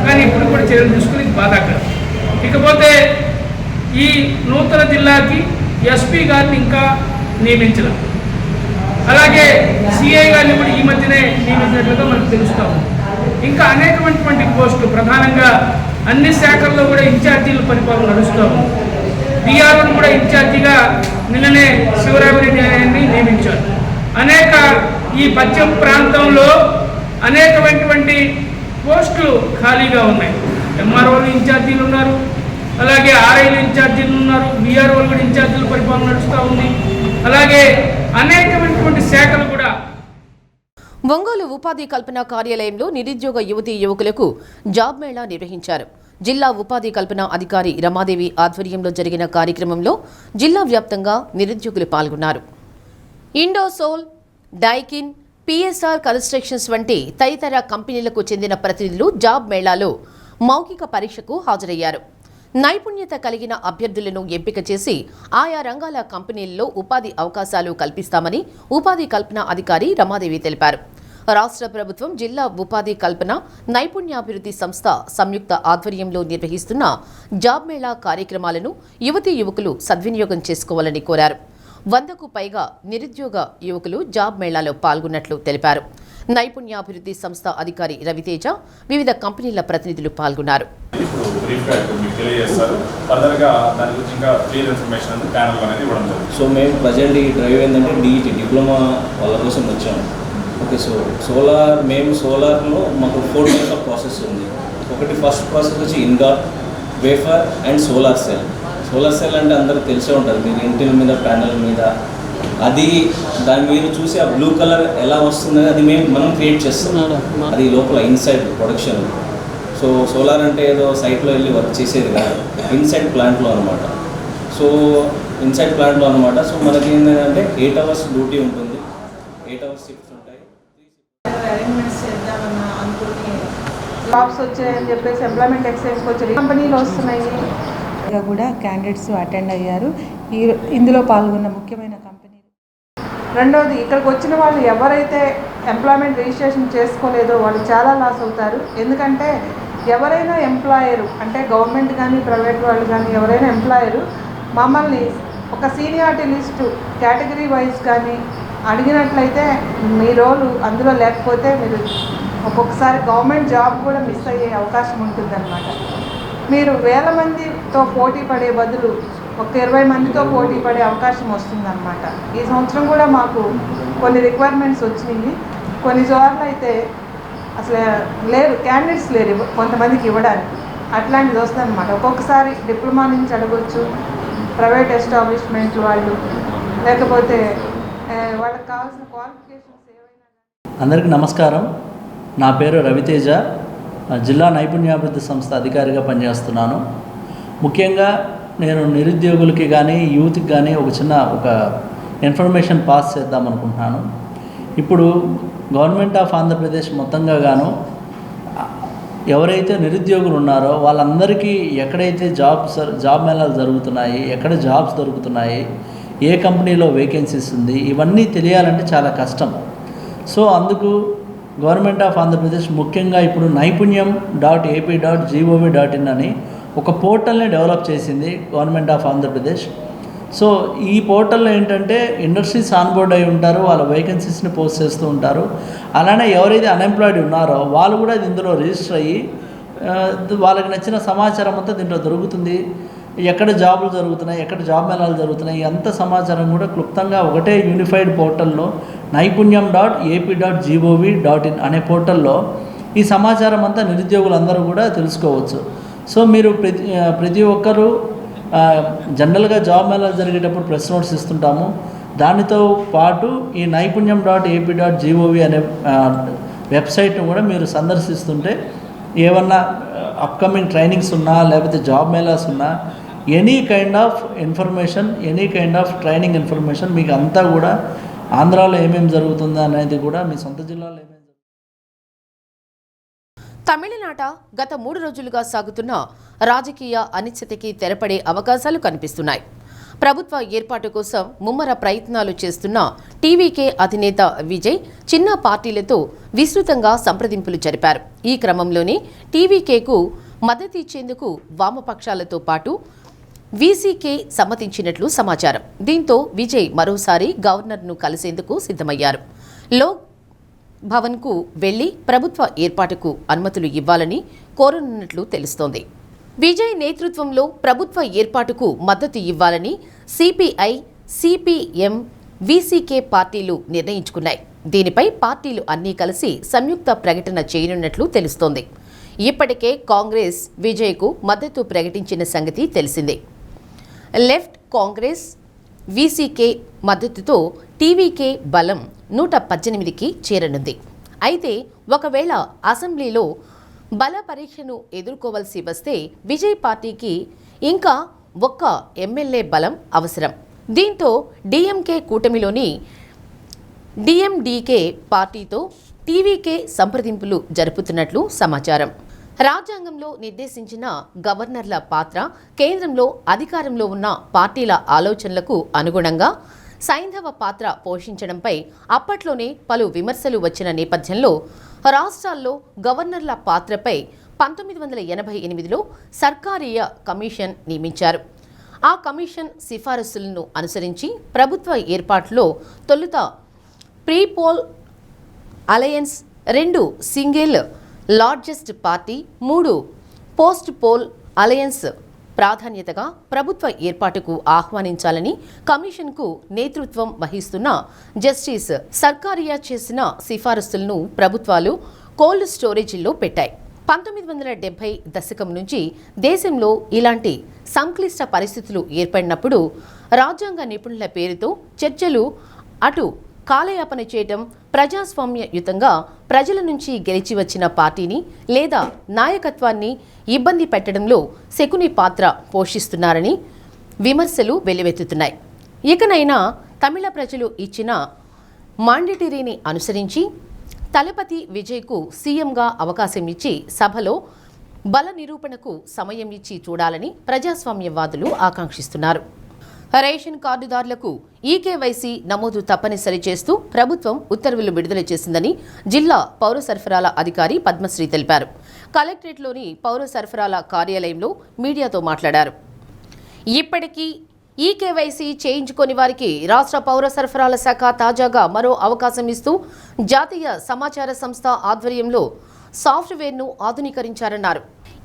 Speaker 14: కానీ ఇప్పుడు కూడా చర్యలు తీసుకుని బాధాకరం. ఇకపోతే ఈ నూతన జిల్లాకి ఎస్పీ గారిని ఇంకా నియమించడం, అలాగే సిఐ గారిని కూడా ఈ మధ్యనే నియమించినట్లుగా మనకు తెలుస్తాము. ఇంకా అనేకమైనటువంటి పోస్టులు, ప్రధానంగా అన్ని శాఖల్లో కూడా ఇన్ఛార్జీల పరిపాలన నడుస్తాము. డిఆర్ఓని కూడా ఇన్ఛార్జిగా నిన్ననే శివరామిరెడ్డి గారిని నియమించారు. ఈ పశ్చిమ ప్రాంతంలో అనేకమైనటువంటి పోస్టులు ఖాళీగా ఉన్నాయి. ఎంఆర్ఓలు ఇన్ఛార్జీలు ఉన్నారు, అలాగే ఆర్ఐలు ఇన్ఛార్జీలు ఉన్నారు, బీఆర్ఓలు కూడా ఇన్ఛార్జీల పరిపాలన నడుస్తూ ఉంది. అలాగే అనేకమైనటువంటి శాఖలు కూడా.
Speaker 1: ఒంగోలు ఉపాధి కల్పన కార్యాలయంలో నిరుద్యోగ యువతీ యువకులకు జాబ్ మేళా నిర్వహించారు. జిల్లా ఉపాధి కల్పన అధికారి రమాదేవి ఆధ్వర్యంలో జరిగిన కార్యక్రమంలో జిల్లా వ్యాప్తంగా నిరుద్యోగులు పాల్గొన్నారు. ఇండోసోల్, డైకిన్, పిఎస్ఆర్ కన్స్ట్రక్షన్స్ వంటి తదితర కంపెనీలకు చెందిన ప్రతినిధులు జాబ్ మేళాలో మౌఖిక పరీక్షకు హాజరయ్యారు. నైపుణ్యత కలిగిన అభ్యర్థులను ఎంపిక చేసి ఆయా రంగాల కంపెనీల్లో ఉపాధి అవకాశాలు కల్పిస్తామని ఉపాధి కల్పన అధికారి రమాదేవి తెలిపారు. రాష్ట్ర ప్రభుత్వం జిల్లా ఉపాధి కల్పన నైపుణ్యాభివృద్ధి సంస్థ సంయుక్త ఆధ్వర్యంలో నిర్వహిస్తున్న జాబ్ మేళా కార్యక్రమాలను యువతీ యువకులు సద్వినియోగం చేసుకోవాలని కోరారు. 100కు పైగా నిరుద్యోగ యువకులు జాబ్ మేళాలో పాల్గొన్నట్లు తెలిపారు. నైపుణ్యాభివృద్ధి సంస్థ అధికారి రవితేజ, వివిధ కంపెనీల ప్రతినిధులు పాల్గొన్నారు.
Speaker 15: సో మేము ప్రజెంట్ ఈ డ్రైవ్ ఏంటంటే DET డిప్లొమా వాళ్ళ కోసం వచ్చాము. ఓకే, సో సోలార్లో మాకు 4 టైప్స్ ఆఫ్ ప్రాసెస్ ఉంది. ఒకటి ఫస్ట్ ప్రాసెస్ వచ్చి ingot, wafer and solar cell. Solar cell అంటే అందరికి తెలిసే ఉంటుంది, మీరు ఇంటిల మీద ప్యానెల్ మీద అది దాని మీరు చూసి ఆ బ్లూ కలర్ ఎలా వస్తుందని అది మనం క్రియేట్ చేస్తున్నాం. అది లోపల ఇన్సైడ్ ప్రొడక్షన్. సో సోలార్ అంటే ఏదో సైట్లో వెళ్ళి వర్క్ చేసేది కాదు, ఇన్సైడ్ ప్లాంట్లో అనమాట. సో సో మనకి ఏంటంటే 8 అవర్స్ డ్యూటీ ఉంటుంది, 8 అవర్స్ షిఫ్ట్స్ ఉంటాయి.
Speaker 16: జాబ్స్ వచ్చాయని చెప్పేసి ఎంప్లాయ్మెంట్ ఎక్స్చేంజ్కి వచ్చి కంపెనీలు వస్తున్నాయి కూడా క్యాండిడేట్స్ అటెండ్ అయ్యారు. ఇందులో పాల్గొన్న ముఖ్యమైన కంపెనీలు. రెండవది, ఇక్కడికి వచ్చిన వాళ్ళు ఎవరైతే ఎంప్లాయ్మెంట్ రిజిస్ట్రేషన్ చేసుకోలేదో వాళ్ళు చాలా లాస్ అవుతారు. ఎందుకంటే ఎవరైనా ఎంప్లాయరు అంటే గవర్నమెంట్ కానీ ప్రైవేట్ వాళ్ళు కానీ ఎవరైనా ఎంప్లాయరు మమ్మల్ని ఒక సీనియారిటీ లిస్టు కేటగిరీ వైజ్ కానీ అడిగినట్లయితే మీ రోలు అందులో లేకపోతే మీరు ఒక్కొక్కసారి గవర్నమెంట్ జాబ్ కూడా మిస్ అయ్యే అవకాశం ఉంటుందన్నమాట. మీరు 1000 మందితో పోటీ పడే బదులు ఒక 20 మందితో పోటీ పడే అవకాశం వస్తుందన్నమాట. ఈ సంవత్సరం కూడా మాకు కొన్ని రిక్వైర్మెంట్స్ వచ్చినాయి. కొన్ని చోట్ల అయితే అసలు లేరు, క్యాండిడేట్స్ లేరు కొంతమందికి ఇవ్వడానికి. అట్లాంటిది వస్తుందన్నమాట. ఒక్కొక్కసారి డిప్లొమా నుంచి అడగొచ్చు, ప్రైవేట్ ఎస్టాబ్లిష్మెంట్లు వాళ్ళు, లేకపోతే వాళ్ళకి కావాల్సిన క్వాలిఫికేషన్స్ ఏవైనా.
Speaker 17: అందరికీ నమస్కారం. నా పేరు రవితేజ, జిల్లా నైపుణ్యాభివృద్ధి సంస్థ అధికారిగా పనిచేస్తున్నాను. ముఖ్యంగా నేను నిరుద్యోగులకి కానీ యూత్కి కానీ ఒక ఇన్ఫర్మేషన్ పాస్ చేద్దాం అనుకుంటున్నాను. ఇప్పుడు గవర్నమెంట్ ఆఫ్ ఆంధ్రప్రదేశ్ మొత్తంగా గాను ఎవరైతే నిరుద్యోగులు ఉన్నారో వాళ్ళందరికీ ఎక్కడైతే జాబ్ మేళాలు జరుగుతున్నాయి, ఎక్కడ జాబ్స్ దొరుకుతున్నాయి, ఏ కంపెనీలో వేకెన్సీస్ ఉంది, ఇవన్నీ తెలియాలంటే చాలా కష్టం. సో అందుకు గవర్నమెంట్ ఆఫ్ ఆంధ్రప్రదేశ్ ముఖ్యంగా ఇప్పుడు naipunyam.ap.gov.in అని ఒక పోర్టల్ని డెవలప్ చేసింది గవర్నమెంట్ ఆఫ్ ఆంధ్రప్రదేశ్. సో ఈ పోర్టల్లో ఏంటంటే ఇండస్ట్రీస్ ఆన్బోర్డ్ అయి ఉంటారు, వాళ్ళ వేకెన్సీస్ని పోస్ట్ చేస్తూ ఉంటారు. అలానే ఎవరైతే అన్ఎంప్లాయిడ్ ఉన్నారో వాళ్ళు కూడా ఇందులో రిజిస్టర్ అయ్యి వాళ్ళకి నచ్చిన సమాచారం అంతా దీంట్లో దొరుకుతుంది. ఎక్కడ జాబులు జరుగుతున్నాయి, ఎక్కడ జాబ్ మేళాలు జరుగుతున్నాయి, అంత సమాచారం కూడా క్లుప్తంగా ఒకటే యూనిఫైడ్ పోర్టల్లో naipunyam.ap.gov.in అనే పోర్టల్లో ఈ సమాచారం అంతా నిరుద్యోగులందరూ కూడా తెలుసుకోవచ్చు. సో మీరు ప్రతి ఒక్కరూ జనరల్గా జాబ్ మేళాలు జరిగేటప్పుడు ప్రెస్ నోట్స్ ఇస్తుంటాము. దానితో పాటు ఈ naipunyam.ap.gov అనే వెబ్సైట్ను కూడా మీరు సందర్శిస్తుంటే ఏమన్నా అప్కమింగ్ ట్రైనింగ్స్ ఉన్నా లేకపోతే జాబ్ మేళాస్ ఉన్నా any kind of information, any kind of training information మీకు అంతా కూడా ఆంధ్రాలో ఏమేమి జరుగుతుందో అనేది కూడా మీ సొంత జిల్లాలో ఏమేమి
Speaker 1: తమిళనాట గత 3 రోజులుగా సాగుతున్న రాజకీయ అనిశ్చితికి తెరపడే అవకాశాలు కనిపిస్తున్నాయి. ప్రభుత్వ ఏర్పాటు కోసం ముమ్మర ప్రయత్నాలు చేస్తున్న టీవీకే అధినేత విజయ్ చిన్న పార్టీలతో విస్తృతంగా సంప్రదింపులు జరిపారు. ఈ క్రమంలోనే టీవీకేకు మద్దతు ఇచ్చేందుకు వామపక్షాలతో పాటు వీసీకే సమ్మతించినట్లు సమాచారం. దీంతో విజయ్ మరోసారి గవర్నర్ను కలిసేందుకు సిద్ధమయ్యారు. లోక్ భవన్కు వెళ్లి ప్రభుత్వ ఏర్పాటుకు అనుమతులు ఇవ్వాలని కోరనున్నట్లు తెలుస్తోంది. విజయ్ నేతృత్వంలో ప్రభుత్వ ఏర్పాటుకు మద్దతు ఇవ్వాలని సిపిఐ, సిపిఎం, వీసీకే పార్టీలు నిర్ణయించుకున్నాయి. దీనిపై పార్టీలు అన్నీ కలిసి సంయుక్త ప్రకటన చేయనున్నట్లు తెలుస్తోంది. ఇప్పటికే కాంగ్రెస్ విజయ్కు మద్దతు ప్రకటించిన సంగతి తెలిసిందే. లెఫ్ట్ కాంగ్రెస్, వీసీకే మద్దతుతో టీవీకే బలం 118కి చేరనుంది. అయితే ఒకవేళ అసెంబ్లీలో బల పరీక్షను ఎదుర్కోవాల్సి వస్తే విజయ్ పార్టీకి ఇంకా ఒక్క ఎమ్మెల్యే బలం అవసరం. దీంతో డిఎంకే కూటమిలోని డిఎండికే పార్టీతో టీవీకే సంప్రదింపులు జరుపుతున్నట్లు సమాచారం. రాజ్యాంగంలో నిర్దేశించిన గవర్నర్ల పాత్ర కేంద్రంలో అధికారంలో ఉన్న పార్టీల ఆలోచనలకు అనుగుణంగా సైంధవ పాత్ర పోషించడంపై అప్పట్లోనే పలు విమర్శలు వచ్చిన నేపథ్యంలో రాష్ట్రాల్లో గవర్నర్ల పాత్రపై 1988లో సర్కారీయ కమిషన్ నియమించారు. ఆ కమిషన్ సిఫారసులను అనుసరించి ప్రభుత్వ ఏర్పాటులో తొలుత prepoll alliance, 2 single largest party, 3 post poll alliance ప్రాధాన్యతగా ప్రభుత్వ ఏర్పాటుకు ఆహ్వానించాలని కమిషన్కు నేతృత్వం వహిస్తున్న జస్టిస్ సర్కారియా చేసిన సిఫారసులను ప్రభుత్వాలు కోల్డ్ స్టోరేజీల్లో పెట్టాయి. 1970 దశకం నుంచి దేశంలో ఇలాంటి సంక్లిష్ట పరిస్థితులు ఏర్పడినప్పుడు రాజ్యాంగ నిపుణుల పేరుతో చర్చలు అటు కాలయాపన చేయటం, ప్రజాస్వామ్యయుతంగా ప్రజల నుంచి గెలిచి వచ్చిన పార్టీని లేదా నాయకత్వాన్ని ఇబ్బంది పెట్టడంలో శకుని పాత్ర పోషిస్తున్నారని విమర్శలు వెల్లువెత్తుతున్నాయి. ఇకనైనా తమిళ ప్రజలు ఇచ్చిన మాండేటరీని అనుసరించి తలపతి విజయ్కు సీఎంగా అవకాశం ఇచ్చి సభలో బల నిరూపణకు సమయం ఇచ్చి చూడాలని ప్రజాస్వామ్యవాదులు ఆకాంక్షిస్తున్నారు. రేషన్ కార్డుదారులకు ఈకేవైసీ నమోదు తప్పనిసరి చేస్తూ ప్రభుత్వం ఉత్తర్వులు విడుదల చేసిందని జిల్లా పౌర సరఫరాల అధికారి పద్మశ్రీ తెలిపారు. కలెక్టరేట్లోని పౌర సరఫరాల కార్యాలయంలో మీడియాతో మాట్లాడారు. ఇప్పటికీ ఈకేవైసీ చేయించుకొని వారికి రాష్ట్ర పౌర సరఫరాల శాఖ తాజాగా మరో అవకాశం ఇస్తూ జాతీయ సమాచార సంస్థ ఆధ్వర్యంలో సాఫ్ట్వేర్ను ఆధునీకరించారన్నారు.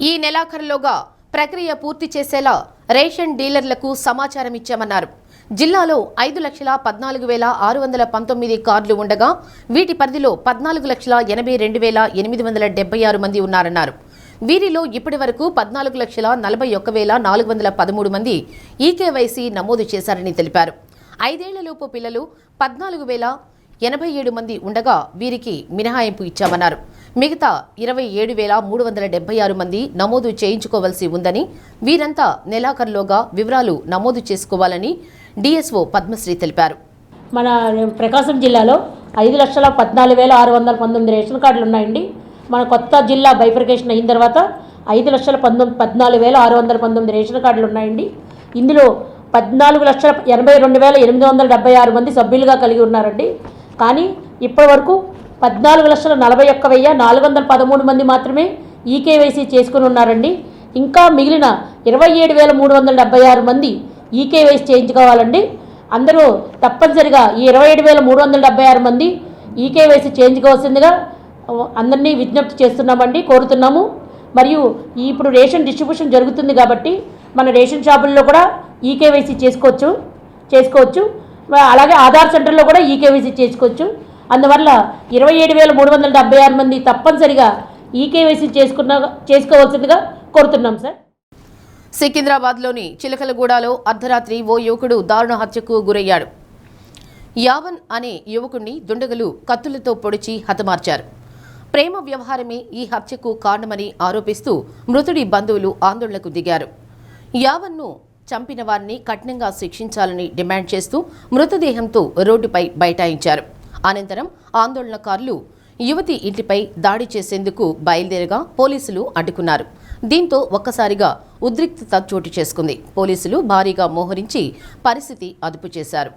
Speaker 1: ఈ నెలాఖరులోగా ప్రక్రియ పూర్తి చేసేలా రేషన్ డీలర్లకు సమాచారం ఇచ్చామన్నారు. జిల్లాలో 5,14,619 కార్డులు ఉండగా వీటి పరిధిలో 14,82,876 మంది ఉన్నారన్నారు. వీరిలో ఇప్పటి వరకు 14,41,413 మంది ఈకేవైసీ నమోదు చేశారని తెలిపారు. 5 ఏళ్లలోపు పిల్లలు 14,087 మంది ఉండగా వీరికి మినహాయింపు ఇచ్చామన్నారు. మిగతా 27,376 మంది నమోదు చేయించుకోవాల్సి ఉందని, వీరంతా నెలాఖరులోగా వివరాలు నమోదు చేసుకోవాలని డిఎస్ఓ పద్మశ్రీ తెలిపారు.
Speaker 18: మన ప్రకాశం జిల్లాలో 5,14,619 రేషన్ కార్డులు ఉన్నాయండి. మన కొత్త జిల్లా బైఫర్కేషన్ అయిన తర్వాత 5,14,619 రేషన్ కార్డులు ఉన్నాయండి. ఇందులో 14,82,876 మంది సభ్యులుగా కలిగి ఉన్నారండి. కానీ ఇప్పటి వరకు 14,41,413 మంది మాత్రమే ఈకేవైసీ చేసుకుని ఉన్నారండి. ఇంకా మిగిలిన 27,376 మంది ఈకేవైసీ చేయించుకోవాలండి. అందరూ తప్పనిసరిగా ఈ 27,376 మంది ఈకేవైసీ చేయించుకోవాల్సిందిగా అందరినీ విజ్ఞప్తి చేస్తున్నామండి, కోరుతున్నాము. మరియు ఇప్పుడు రేషన్ డిస్ట్రిబ్యూషన్ జరుగుతుంది కాబట్టి మన రేషన్ షాపుల్లో కూడా ఈకేవైసీ చేసుకోవచ్చు. అలాగే ఆధార్ సెంటర్లో కూడా ఈకేవైసీ చేసుకోవచ్చు. అందువల్ల 27,376 మంది తప్పనిసరిగా ఈకేవైసీ చేసుకోవాల్సిందిగా కోరుతున్నాం సార్.
Speaker 1: సికింద్రాబాద్లోని చిలకలగూడలో అర్ధరాత్రి ఓ యువకుడు దారుణ హత్యకు గురయ్యాడు. యావన్ అనే యువకుడిని దుండగులు కత్తులతో పొడిచి హతమార్చారు. ప్రేమ వ్యవహారమే ఈ హత్యకు కారణమని ఆరోపిస్తూ మృతుడి బంధువులు ఆందోళనకు దిగారు. యావన్ను చంపిన వారిని కఠినంగా శిక్షించాలని డిమాండ్ చేస్తూ మృతదేహంతో రోడ్డుపై బైఠాయించారు. అనంతరం ఆందోళనకారులు యువతి ఇంటిపై దాడి చేసేందుకు బయలుదేరగా పోలీసులు అడ్డుకున్నారు. దీంతో ఒక్కసారిగా ఉద్రిక్తత చోటు చేసుకుంది. పోలీసులు భారీగా మోహరించి పరిస్థితి అదుపు చేశారు.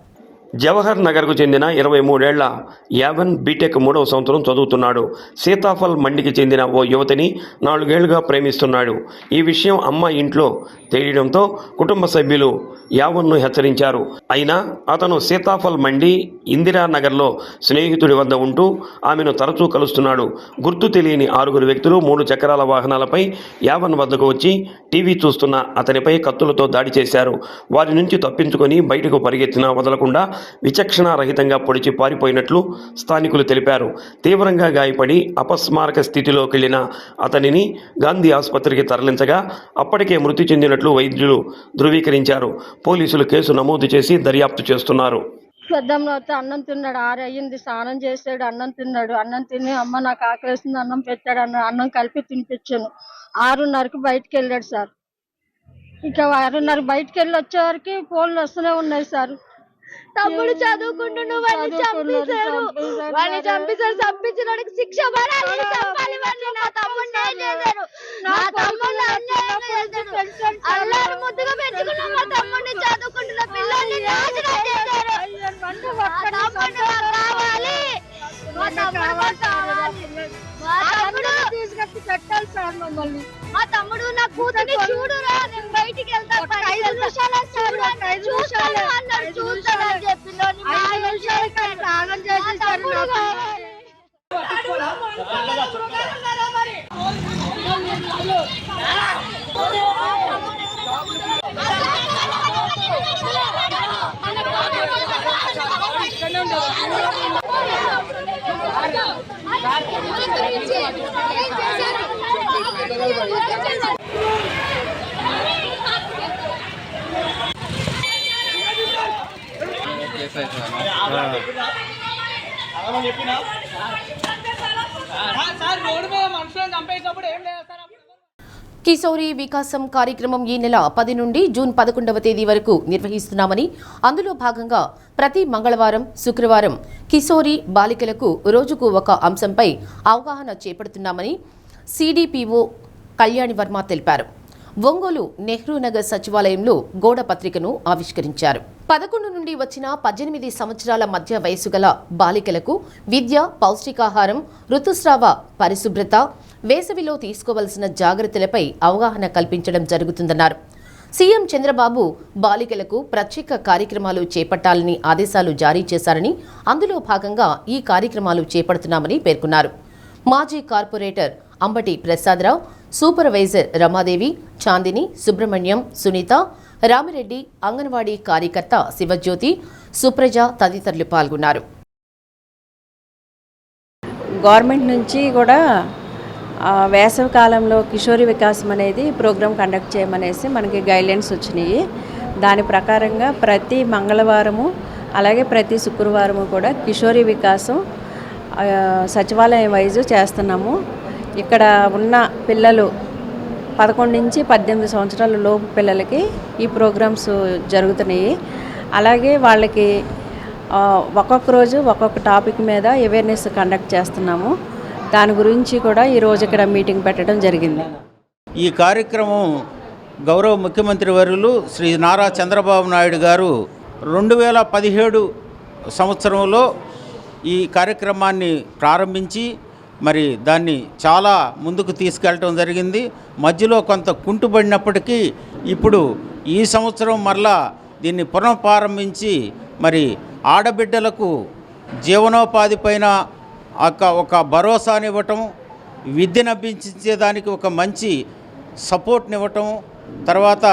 Speaker 7: జవహర్ నగర్కు చెందిన 23 ఏళ్ల యావన్ బీటెక్ 3వ సంవత్సరం చదువుతున్నాడు. సీతాఫల్ మండికి చెందిన ఓ యువతిని 4 ఏళ్లుగా ప్రేమిస్తున్నాడు. ఈ విషయం అమ్మ ఇంట్లో తెలియడంతో కుటుంబ సభ్యులు యావన్ను హెచ్చరించారు. అయినా అతను సీతాఫల్ మండి ఇందిరానగర్లో స్నేహితుడి వద్ద ఉంటూ ఆమెను తరచూ కలుస్తున్నాడు. గుర్తు తెలియని 6 వ్యక్తులు 3 చక్రాల వాహనాలపై యావన్ వద్దకు వచ్చి టీవీ చూస్తున్న అతనిపై కత్తులతో దాడి చేశారు. వారి నుంచి తప్పించుకొని బయటకు పరిగెత్తినా వదలకుండా విచక్షణారహితంగా పొడిచి పారిపోయినట్లు స్థానికులు తెలిపారు. తీవ్రంగా గాయపడి అపస్మారక స్థితిలోకి వెళ్లిన అతనిని గాంధీ ఆసుపత్రికి తరలించగా అప్పటికే మృతి చెందినట్లు వైద్యులు ధృవీకరించారు. పోలీసులు కేసు నమోదు చేసి దర్యాప్తు చేస్తున్నారు.
Speaker 19: పెద్దమ్మ వస్తే అన్నం తిన్నాడు, 6 అయ్యింది, స్నానం చేసాడు, అన్నం తిన్నాడు. అన్నం తిని అమ్మ నాకు ఆకలేసింది అన్నం పెట్టాడు అన్నం కలిపి తినిపించాను. 6:30కి బయటకు వెళ్ళాడు సార్. ఇక 6:30 బయటకు వెళ్ళి వచ్చేవరకు ఫోన్లు వస్తూనే ఉన్నాయి సార్.
Speaker 20: తమ్ముడు చదువుకుంటూ వాడిని చంపేశారు. చంపించినోడికి శిక్ష పడాలి. చంపాలి వాడిని. నా తమ్ముడిని ఏం చేశారు? నా తమ్ముడు అల్లారు ముద్దుగా పెంచుకున్న మా తమ్ముడిని చదువుకుంటున్న పిల్లల్ని నాశనం చేశారు. మా తమ్ముడు కావాలి. మా తమ్ముడు కావాలి. మా తమ్ముడు తీసుకొచ్చి పెట్టాలి సార్ మమ్మల్ని. మా తమ్ముడు నా కూతుర్ని చూడురా, నేను బయటికి వెళ్తాను. 5 నిమిషాలు చూస్తాను అన్నాడు. చూస్తానని చెప్పి 5 నిమిషాలకి త్యాగం చేసేసారు.
Speaker 1: కిశోరి వికాసం కార్యక్రమం ఈ నెల 10 నుండి జూన్ 11వ తేదీ వరకు నిర్వహిస్తున్నామని, అందులో భాగంగా ప్రతి మంగళవారం, శుక్రవారం కిశోరి బాలికలకు రోజుకు ఒక అంశంపై అవగాహన చేపడుతున్నామని సిడిపిఓ కళ్యాణి వర్మ తెలిపారు. ఒంగోలు నెహ్రూ నగర్ సచివాలయంలో గోడ పత్రికను ఆవిష్కరించారు. 11 నుండి వచ్చిన 18 సంవత్సరాల మధ్య వయసు గల బాలికలకు విద్య, పౌష్టికాహారం, ఋతుస్రావ పరిశుభ్రత, వేసవిలో తీసుకోవలసిన జాగ్రత్తలపై అవగాహన కల్పించడం జరుగుతుందన్నారు. సీఎం చంద్రబాబు బాలికలకు ప్రత్యేక కార్యక్రమాలు చేపట్టాలని ఆదేశాలు జారీ చేశారని, అందులో భాగంగా ఈ కార్యక్రమాలు చేపడుతున్నామని పేర్కొన్నారు. మాజీ కార్పొరేటర్ అంబటి ప్రసాదరావు, సూపర్వైజర్ రమాదేవి, చాందిని, సుబ్రహ్మణ్యం, సునీత, రామిరెడ్డి, అంగన్వాడీ కార్యకర్త శివజ్యోతి, సుప్రజ తదితరులు పాల్గొన్నారు.
Speaker 21: గవర్నమెంట్ నుంచి కూడా వేసవి కాలంలో కిషోరి వికాసం అనేది ప్రోగ్రాం కండక్ట్ చేయమనేసి మనకి గైడ్లైన్స్ వచ్చినాయి. దాని ప్రకారంగా ప్రతి మంగళవారము అలాగే ప్రతి శుక్రవారము కూడా కిషోరి వికాసం సచివాలయం వైజు చేస్తున్నాము. ఇక్కడ ఉన్న పిల్లలు 11 నుంచి 18 సంవత్సరాల లోపు పిల్లలకి ఈ ప్రోగ్రామ్స్ జరుగుతున్నాయి. అలాగే వాళ్ళకి ఒక్కొక్క రోజు ఒక్కొక్క టాపిక్ మీద అవేర్నెస్ కండక్ట్ చేస్తున్నాము. దాని గురించి కూడా ఈరోజు ఇక్కడ మీటింగ్ పెట్టడం జరిగింది.
Speaker 22: ఈ కార్యక్రమం గౌరవ ముఖ్యమంత్రి వర్యులు శ్రీ నారా చంద్రబాబు నాయుడు గారు 2017 సంవత్సరంలో ఈ కార్యక్రమాన్ని ప్రారంభించి మరి దాన్ని చాలా ముందుకు తీసుకెళ్ళటం జరిగింది. మధ్యలో కొంత కుంటుపడినప్పటికీ ఇప్పుడు ఈ సంవత్సరం మరలా దీన్ని పునఃప్రారంభించి మరి ఆడబిడ్డలకు జీవనోపాధి పైన ఒక భరోసానివ్వటం, విద్యను అభ్యసించేదానికి ఒక మంచి సపోర్ట్నివ్వటం, తర్వాత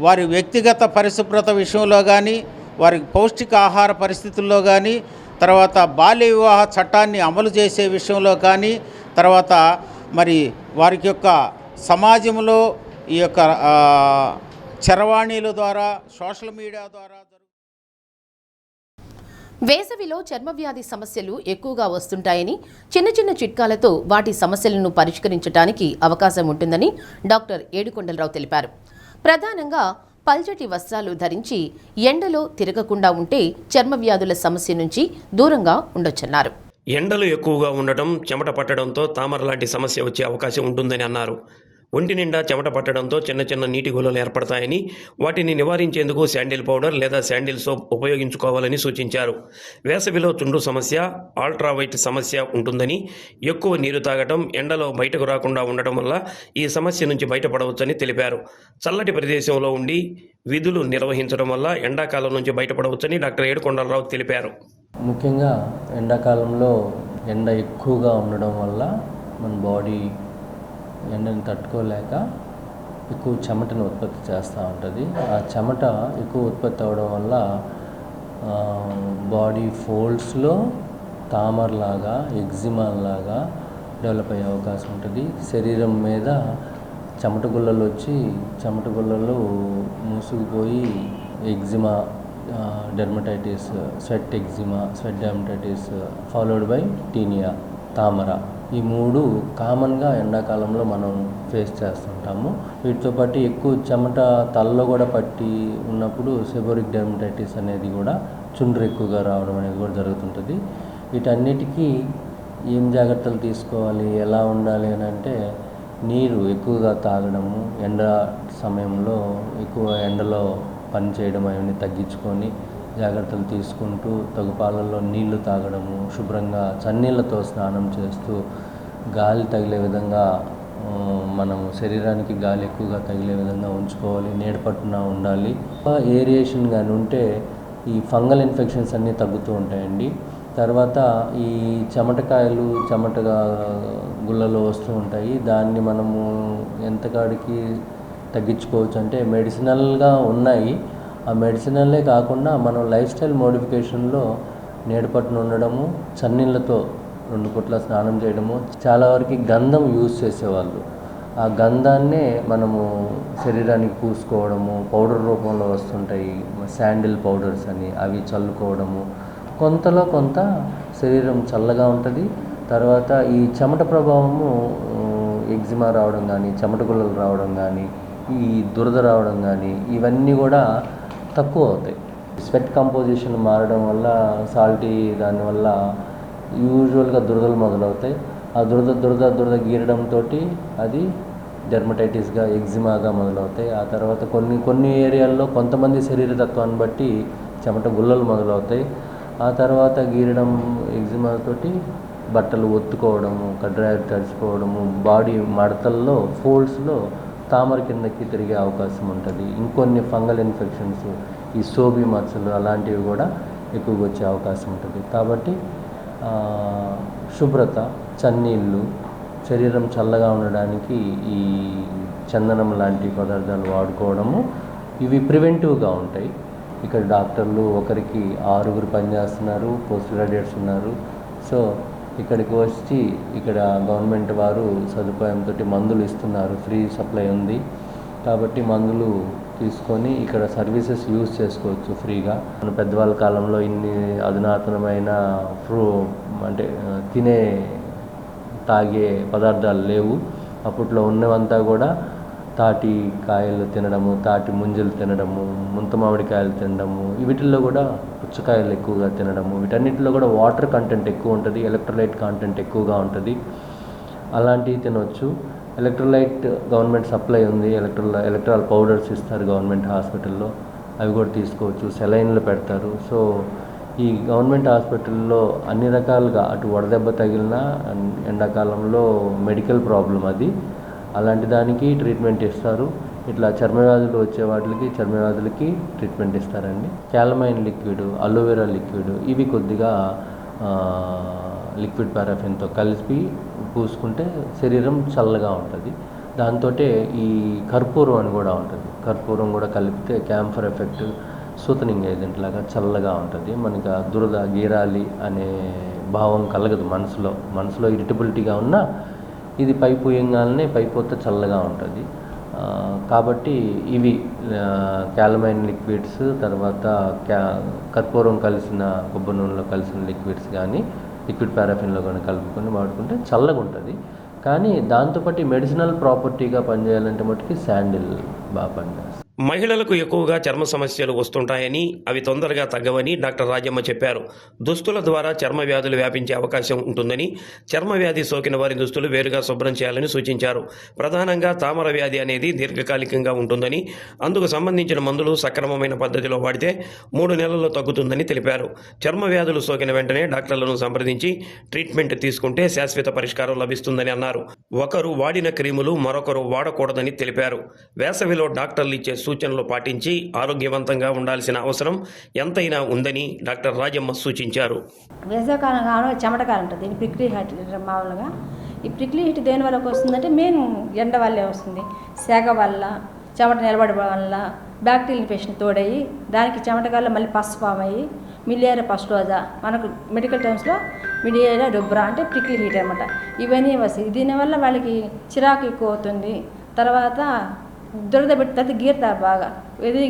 Speaker 22: వారి వ్యక్తిగత పరిశుభ్రత విషయంలో కానీ, వారి పౌష్టికాహార పరిస్థితుల్లో కానీ, తర్వాత బాల్య వివాహ చట్టాన్ని అమలు చేసే విషయంలో కానీ, తర్వాత మరి వారికి యొక్క సమాజంలో ఈ యొక్క చరవాణీల ద్వారా, సోషల్ మీడియా ద్వారా
Speaker 1: వేసవిలో చర్మవ్యాధి సమస్యలు ఎక్కువగా వస్తుంటాయని, చిన్న చిన్న చిట్కాలతో వాటి సమస్యలను పరిష్కరించడానికి అవకాశం ఉంటుందని డాక్టర్ ఏడుకొండలరావు తెలిపారు. ప్రధానంగా పల్చటి వస్త్రాలు ధరించి ఎండలో తిరగకుండా ఉంటే చర్మ వ్యాధుల సమస్య నుంచి దూరంగా ఉండొచ్చన్నారు.
Speaker 7: ఎండలు ఎక్కువగా ఉండటం, చెమట పట్టడంతో తామర లాంటి సమస్య వచ్చే అవకాశం ఉంటుందని అన్నారు. ఒంటి నిండా చెమట పట్టడంతో చిన్న చిన్న నీటి గుల్లలు ఏర్పడతాయని, వాటిని నివారించేందుకు శాండిల్ పౌడర్ లేదా శాండిల్ సోప్ ఉపయోగించుకోవాలని సూచించారు. వేసవిలో చుండ్రు సమస్య, అల్ట్రావైట్ సమస్య ఉంటుందని, ఎక్కువ నీరు తాగటం, ఎండలో బయటకు రాకుండా ఉండటం వల్ల ఈ సమస్య నుంచి బయటపడవచ్చని తెలిపారు. చల్లటి ప్రదేశంలో ఉండి విధులు నిర్వహించడం వల్ల ఎండాకాలం నుంచి బయటపడవచ్చని డాక్టర్ ఏడుకొండలరావు తెలిపారు.
Speaker 3: ముఖ్యంగా ఎండాకాలంలో ఎండ ఎక్కువగా ఉండడం వల్ల మన బాడీ ఎండను తట్టుకోలేక ఎక్కువ చెమటను ఉత్పత్తి చేస్తూ ఉంటుంది. ఆ చెమట ఎక్కువ ఉత్పత్తి అవ్వడం వల్ల బాడీ ఫోల్డ్స్లో తామరలాగా, ఎగ్జిమాలాగా డెవలప్ అయ్యే అవకాశం ఉంటుంది. శరీరం మీద చెమట గుల్లలు వచ్చి చెమట గుల్లలు మూసుకుపోయి eczema, dermatitis, sweat eczema, sweat dermatitis followed by tinea, తామర. ఈ మూడు కామన్గా ఎండాకాలంలో మనం ఫేస్ చేస్తుంటాము. వీటితో పాటు ఎక్కువ చెమట తలలో కూడా పట్టి ఉన్నప్పుడు సెబోరిక్ డెర్మటైటిస్ అనేది కూడా చుండ్రు ఎక్కువగా రావడం అనేది కూడా జరుగుతుంటుంది. వీటన్నిటికీ ఏం జాగ్రత్తలు తీసుకోవాలి, ఎలా ఉండాలి అని అంటే, నీరు ఎక్కువగా తాగడము, ఎండ సమయంలో ఎక్కువ ఎండలో పని చేయడం అవన్నీ తగ్గించుకొని జాగ్రత్తలు తీసుకుంటూ తగు పాలల్లో నీళ్లు తాగడము, శుభ్రంగా చన్నీళ్ళతో స్నానం చేస్తూ గాలి తగిలే విధంగా మనం శరీరానికి గాలి ఎక్కువగా తగిలే విధంగా ఉంచుకోవాలి. నీడపట్టున ఉండాలి. ఏరియేషన్ కానీ ఉంటే ఈ ఫంగల్ ఇన్ఫెక్షన్స్ అన్నీ తగ్గుతూ ఉంటాయండి. తర్వాత ఈ చెమటకాయలు, చెమటగా గుళ్ళలో వస్తూ ఉంటాయి. దాన్ని మనము ఎంతకాడికి తగ్గించుకోవచ్చు అంటే మెడిసినల్గా ఉన్నాయి. ఆ మెడిసినల్లే కాకుండా మనం లైఫ్ స్టైల్ మోడిఫికేషన్లో నీడపట్టున ఉండడము, చన్నీళ్ళతో 2 పూట్ల స్నానం చేయడము, చాలా వరకు గంధం యూజ్ చేసేవాళ్ళు. ఆ గంధాన్నే మనము శరీరానికి పూసుకోవడము, పౌడర్ రూపంలో వస్తుంటాయి శాండిల్ పౌడర్స్ అని, అవి చల్లుకోవడము. కొంతలో కొంత శరీరం చల్లగా ఉంటుంది. తర్వాత ఈ చెమట ప్రభావము, ఎగ్జిమా రావడం కానీ, చెమట గుల్లలు రావడం కానీ, ఈ దురద రావడం కానీ, ఇవన్నీ కూడా తక్కువ అవుతాయి. స్వెట్ కంపోజిషన్ మారడం వల్ల, సాల్టీ దానివల్ల యూజువల్గా దురదలు మొదలవుతాయి. ఆ దురద గీరడంతో అది డెర్మటైటిస్గా, ఎగ్జిమాగా మొదలవుతాయి. ఆ తర్వాత కొన్ని ఏరియాల్లో కొంతమంది శరీరతత్వాన్ని బట్టి చెమట గుల్లలు మొదలవుతాయి. ఆ తర్వాత గీరడం, ఎగ్జిమాతోటి బట్టలు ఒత్తుకోవడము, కడ్రాయలు తడిచిపోవడము, బాడీ మడతల్లో, ఫోల్డ్స్లో తామర కిందకి తిరిగే అవకాశం ఉంటుంది. ఇంకొన్ని ఫంగల్ ఇన్ఫెక్షన్స్, ఈ సోబి మచ్చలు అలాంటివి కూడా ఎక్కువగా వచ్చే అవకాశం ఉంటుంది. కాబట్టి శుభ్రత, చన్నీళ్ళు, శరీరం చల్లగా ఉండడానికి ఈ చందనం లాంటి పదార్థాలు వాడుకోవడము, ఇవి ప్రివెంటివ్గా ఉంటాయి. ఇక్కడ డాక్టర్లు ఒకరికి 6 పనిచేస్తున్నారు, పోస్ట్ గ్రాడ్యుయేట్స్ ఉన్నారు. సో ఇక్కడికి వచ్చి ఇక్కడ గవర్నమెంట్ వారు సదుపాయంతో మందులు ఇస్తున్నారు, ఫ్రీ సప్లై ఉంది. కాబట్టి మందులు తీసుకొని ఇక్కడ సర్వీసెస్ యూజ్ చేసుకోవచ్చు ఫ్రీగా. మన పెద్దవాళ్ళ కాలంలో ఇన్ని అధునాతనమైన అంటే తాగే పదార్థాలు లేవు. అప్పట్లో ఉన్నవంతా కూడా తాటి కాయలు తినడము, తాటి ముంజలు తినడము, ముంత మామిడికాయలు తినడము, వీటిల్లో కూడా పుచ్చకాయలు ఎక్కువగా తినడము, వీటన్నిటిలో కూడా వాటర్ కంటెంట్ ఎక్కువ ఉంటుంది, ఎలక్ట్రోలైట్ కంటెంట్ ఎక్కువగా ఉంటుంది. అలాంటివి తినవచ్చు. ఎలక్ట్రోలైట్ గవర్నమెంట్ సప్లై ఉంది, ఎలక్ట్రాల్ పౌడర్స్ ఇస్తారు గవర్నమెంట్ హాస్పిటల్లో, అవి కూడా తీసుకోవచ్చు. సెలైన్లు పెడతారు. సో ఈ గవర్నమెంట్ హాస్పిటల్లో అన్ని రకాలుగా, అటు వడదెబ్బ తగిలినా, ఎండాకాలంలో మెడికల్ ప్రాబ్లం అది, అలాంటి దానికి ట్రీట్మెంట్ ఇస్తారు. ఇట్లా చర్మవ్యాధులు వచ్చే చర్మవ్యాధులకి ట్రీట్మెంట్ ఇస్తారండి. క్యాలమైన్ లిక్విడ్, అలోవెరా లిక్విడ్, ఇవి కొద్దిగా లిక్విడ్ పారాఫిన్తో కలిపి పూసుకుంటే శరీరం చల్లగా ఉంటుంది. దాంతో ఈ కర్పూరం అని కూడా ఉంటుంది, కర్పూరం కూడా కలిపితే క్యాంఫర్ ఎఫెక్ట్, సూతనింగ్ ఏజెంట్ లాగా చల్లగా ఉంటుంది. మనకి దురద గీరాలి అనే భావం కలగదు మనసులో ఇరిటబిలిటీగా ఉన్నా ఇది పై పూయంగానే పైపోతే చల్లగా ఉంటుంది. కాబట్టి ఇవి క్యాలమైన్ లిక్విడ్స్, తర్వాత కర్పూరం కలిసిన కొబ్బరి నూనెలో కలిసిన లిక్విడ్స్ కానీ, లిక్విడ్ పారాఫిన్లో కానీ కలుపుకొని వాడుకుంటే చల్లగా ఉంటుంది. కానీ దాంతోపాటు మెడిసినల్ ప్రాపర్టీగా పనిచేయాలంటే మటుకి శాండిల్ బాగా పనిచేస్తుంది.
Speaker 7: మహిళలకు ఎక్కువగా చర్మ సమస్యలు వస్తుంటాయని అవి తొందరగా తగ్గవని డాక్టర్ రాజమ్మ చెప్పారు. దుస్తుల ద్వారా చర్మ వ్యాధులు వ్యాపించే అవకాశం ఉంటుందని, చర్మ వ్యాధి సోకిన వారి దుస్తులు వేరుగా శుభ్రం చేయాలని సూచించారు. ప్రధానంగా తామర వ్యాధి అనేది దీర్ఘకాలికంగా ఉంటుందని, అందుకు సంబంధించిన మందులు సక్రమమైన పద్ధతిలో వాడితే 3 నెలల్లో తగ్గుతుందని తెలిపారు. చర్మ వ్యాధులు సోకిన వెంటనే డాక్టర్లను సంప్రదించి ట్రీట్మెంట్ తీసుకుంటే శాశ్వత పరిష్కారం లభిస్తుందని అన్నారు. ఒకరు వాడిన క్రీములు మరొకరు వాడకూడదని తెలిపారు. వేసవిలో డాక్టర్లు ఇచ్చే సూచనలు పాటించి ఆరోగ్యవంతంగా ఉండాల్సిన అవసరం ఎంతైనా ఉందని డాక్టర్ రాజమ్మ సూచించారు.
Speaker 2: వేసవికాలం కావడం చెమటకాలం ఉంటుంది. దీని ప్రిక్లీ హీట్ మామూలుగా ఈ ప్రిక్లీ హీట్ దేని వల్ల వస్తుందంటే మెయిన్ ఎండ వల్లే వస్తుంది. సెగ వల్ల, చెమట నిలబడడం వల్ల బ్యాక్టీరియల్ ఇన్ఫెక్షన్ తోడయ్యి దానికి చెమటకాల్లో మళ్ళీ పసు ఫామ్ అయ్యి మిలియర్ పస్టోజా, మనకు మెడికల్ టర్మ్స్లో మిలియర్ రుబ్రా అంటే ప్రిక్లీ హీట్ అనమాట. ఇవన్నీ వస్తాయి. దీనివల్ల వాళ్ళకి చిరాకు ఎక్కువ అవుతుంది. తర్వాత దురద పెట్టి తర్వాత గీరుతారు బాగా.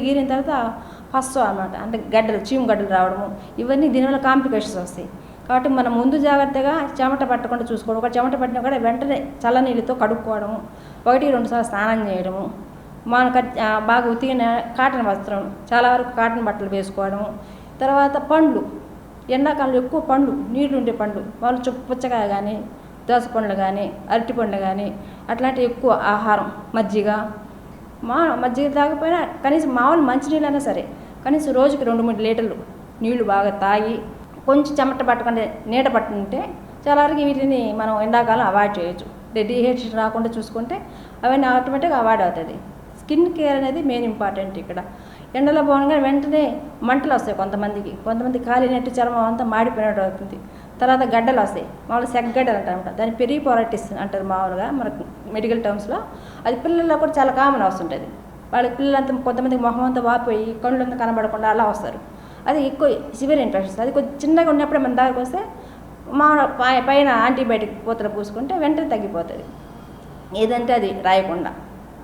Speaker 2: గీరిన తర్వాత ఫస్ట్ అనమాట, అంటే గడ్డలు, చీము గడ్డలు రావడము, ఇవన్నీ దీనివల్ల కాంప్లికేషన్స్ వస్తాయి. కాబట్టి మనం ముందు జాగ్రత్తగా చెమట పట్టకుండా చూసుకోవడం. ఒక చెమట పట్టినా కూడా వెంటనే చల్లనీళ్ళతో కడుక్కోవడము, 1-2 సార్లు స్నానం చేయడము, మనకు బాగా ఉతికిన కాటన్ వస్త్రం, చాలా వరకు కాటన్ బట్టలు వేసుకోవడము. తర్వాత పండ్లు, ఎండాకాలంలో ఎక్కువ పండ్లు, నీళ్ళు ఉండే పండ్లు, వాళ్ళు పుచ్చకాయ కానీ, దోస పండ్లు కానీ, అరటి పండ్లు కానీ అట్లాంటి ఎక్కువ ఆహారం, మజ్జిగ తాగిపోయినా కనీసం మామూలు మంచినీళ్ళైనా సరే కనీసం రోజుకి 2-3 లీటర్లు నీళ్లు బాగా తాగి కొంచెం చెమట పట్టకుండా నీడ పట్టుంటే చాలా వరకు వీటిని మనం ఎండాకాలం అవాయిడ్ చేయొచ్చు. డీహైడ్రేషన్ రాకుండా చూసుకుంటే అవన్నీ ఆటోమేటిక్గా అవాయిడ్ అవుతుంది. స్కిన్ కేర్ అనేది మెయిన్ ఇంపార్టెంట్. ఇక్కడ ఎండలో పోగానే వెంటనే మంటలు వస్తాయి కొంతమంది కాలినట్టు చర్మం అంతా మాడిపోయినట్టు అవుతుంది. తర్వాత గడ్డలు వస్తాయి, మామూలు సెగ్గడ్డలు అంటారనమాట. దాన్ని పెరిపోరైటిస్ అంటారు మామూలుగా మనకు మెడికల్ టర్మ్స్లో. అది పిల్లల్లో కూడా చాలా కామన్ వస్తుంటుంది. వాళ్ళకి పిల్లలంతా కొంతమందికి మొహం అంతా వాపోయి కళ్ళంతా కనబడకుండా అలా వస్తారు. అది ఎక్కువ సివియర్ ఇన్ఫెక్షన్స్. అది కొంచెం చిన్నగా ఉన్నప్పుడే మన దగ్గరకు వస్తే పైన యాంటీబయాటిక్ పూతలు పూసుకుంటే వెంటనే తగ్గిపోతుంది. ఏదంటే అది రాయకుండా,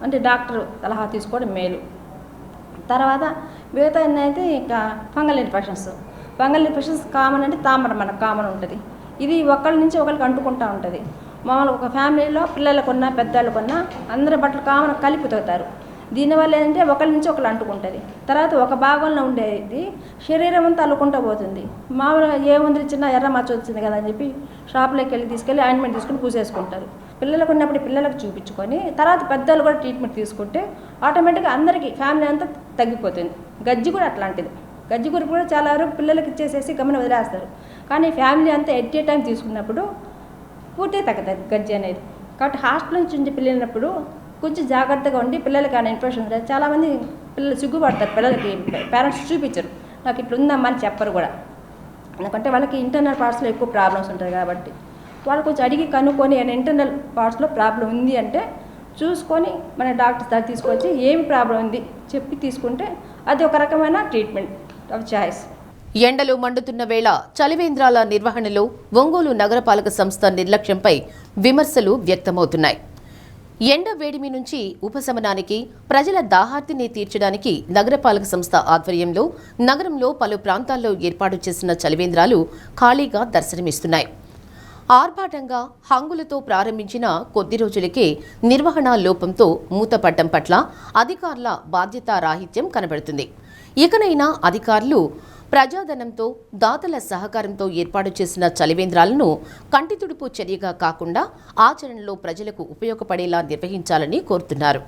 Speaker 2: అంటే డాక్టర్ సలహా తీసుకోవడం మేలు. తర్వాత మిగతా అయితే ఇంకా ఫంగల్ ఇన్ఫెక్షన్స్ కామన్ అంటే తామర మనకు కామన్ ఉంటుంది. ఇది ఒకళ్ళ నుంచి ఒకరికి అంటుకుంటూ ఉంటుంది. మామూలుగా ఒక ఫ్యామిలీలో పిల్లలకున్నా పెద్దవాళ్ళకున్నా అందరి బట్టలు కామన్ కలిపి తగ్గుతారు. దీనివల్ల ఏంటంటే ఒకరి నుంచి ఒకరు అంటుకుంటుంది. తర్వాత ఒక భాగంలో ఉండేది శరీరం అంతా అల్లుకుంటూ పోతుంది. మామూలుగా ఏముంది చిన్న ఎర్ర మచ్చ వచ్చింది కదా అని చెప్పి షాప్లోకి తీసుకెళ్ళి ఆయింట్మెంట్ తీసుకుని పూసేసుకుంటారు. పిల్లలకు ఉన్నప్పుడు పిల్లలకు చూపించుకొని తర్వాత పెద్దలు కూడా ట్రీట్మెంట్ తీసుకుంటే ఆటోమేటిక్గా అందరికీ ఫ్యామిలీ అంతా తగ్గిపోతుంది. గజ్జి కూడా అట్లాంటిది. గజ్జి గురికి కూడా చాలా వరకు పిల్లలకి ఇచ్చేసేసి గమని వదిలేస్తారు. కానీ ఫ్యామిలీ అంతా ఎట్ ఏ టైం తీసుకున్నప్పుడు పూర్తిగా తగ్గుతుంది గజ్జి అనేది. కాబట్టి హాస్టల్ నుంచి పిల్లలప్పుడు కొంచెం జాగ్రత్తగా ఉండి పిల్లలకి ఆయన ఇన్ఫెక్షన్ చాలామంది పిల్లలు సిగ్గుపడతారు. పిల్లలకి పేరెంట్స్ చూపించరు, నాకు ఇట్లా ఉందమ్మా అని చెప్పరు కూడా. ఎందుకంటే వాళ్ళకి ఇంటర్నల్ పార్ట్స్లో ఎక్కువ ప్రాబ్లమ్స్ ఉంటాయి కాబట్టి వాళ్ళు కొంచెం అడిగి కనుక్కొని ఇంటర్నల్ పార్ట్స్లో ప్రాబ్లం ఉంది అంటే చూసుకొని మన డాక్టర్ దగ్గర తీసుకొచ్చి ఏమి ప్రాబ్లం ఉంది చెప్పి తీసుకుంటే అది ఒక రకమైన ట్రీట్మెంట్ ఆఫ్ చాయిస్.
Speaker 1: ఎండలు మండుతున్న వేళ చలివేంద్రాల నిర్వహణలో ఒంగోలు నగరపాలక సంస్థ నిర్లక్ష్యంపై విమర్శలు వ్యక్తమవుతున్నాయి. ఎండ వేడిమి నుంచి ఉపశమనానికి, ప్రజల దాహార్తిని తీర్చడానికి నగరపాలక సంస్థ ఆధ్వర్యంలో నగరంలో పలు ప్రాంతాల్లో ఏర్పాటు చేసిన చలివేంద్రాలు ఖాళీగా దర్శనమిస్తున్నాయి. ఆర్భాటంగా హంగులతో ప్రారంభించిన కొద్ది రోజులకే నిర్వహణ లోపంతో మూతపట్టం పట్ల అధికారుల బాధ్యతారాహిత్యం కనబడుతుంది. ఇకనైనా అధికారులు ప్రజాధనంతో, దాతల సహకారంతో ఏర్పాటు చేసిన చలివేంద్రాలను కంటితుడుపు చర్యగా కాకుండా ఆచరణలో ప్రజలకు ఉపయోగపడేలా నిర్వహించాలని కోరుతున్నారు.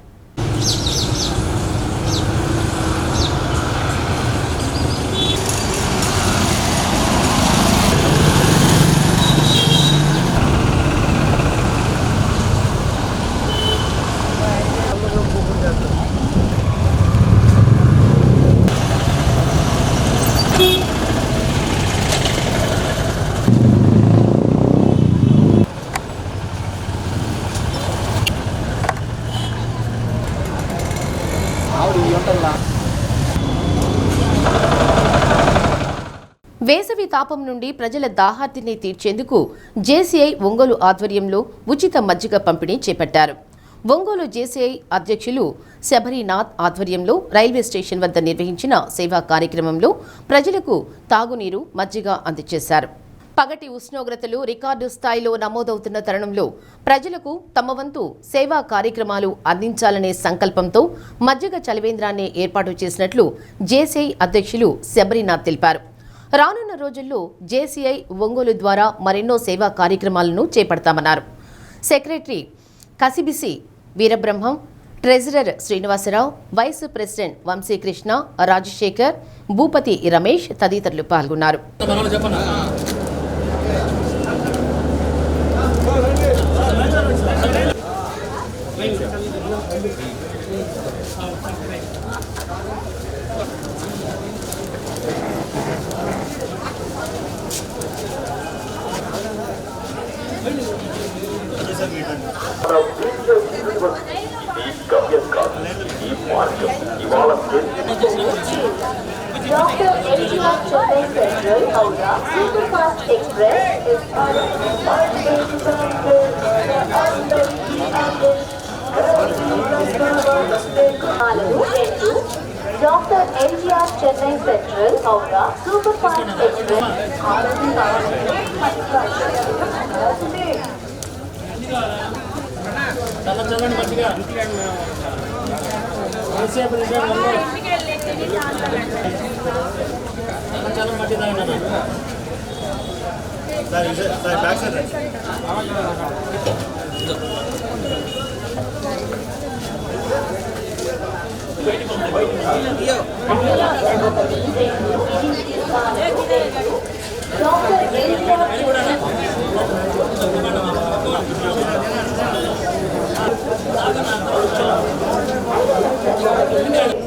Speaker 1: వేసవి తాపం నుండి ప్రజల దాహార్తిని తీర్చేందుకు జేసీఐ ఒంగోలు ఆధ్వర్యంలో ఉచిత మజ్జిగ పంపిణీ చేపట్టారు. ఒంగోలు జేసీఐ అధ్యక్షులు శబరినాథ్ ఆధ్వర్యంలో రైల్వే స్టేషన్ వద్ద నిర్వహించిన సేవా కార్యక్రమంలో ప్రజలకు తాగునీరు, మజ్జిగ అందజేశారు. పగటి ఉష్ణోగ్రతలు రికార్డు స్థాయిలో నమోదవుతున్న తరుణంలో ప్రజలకు తమ వంతు సేవా కార్యక్రమాలు అందించాలనే సంకల్పంతో మజ్జిగ చలివేంద్రాన్ని ఏర్పాటు చేసినట్లు జేసీఐ అధ్యక్షులు శబరినాథ్ తెలిపారు. రానున్న రోజుల్లో జేసీఐ ఒంగోలు ద్వారా మరెన్నో సేవా కార్యక్రమాలను చేపడతామన్నారు. Secretary Kasibisi Veerabrahmam, treasurer Srinivasarao, vice president Vamsikrishna, Rajasekhar, Bhupathi Ramesh తదితరులు పాల్గొన్నారు.
Speaker 4: Dr. NTR Chennai Central Howrah Superfast Express is Dr. NTR Chennai Central Howrah Superfast Express.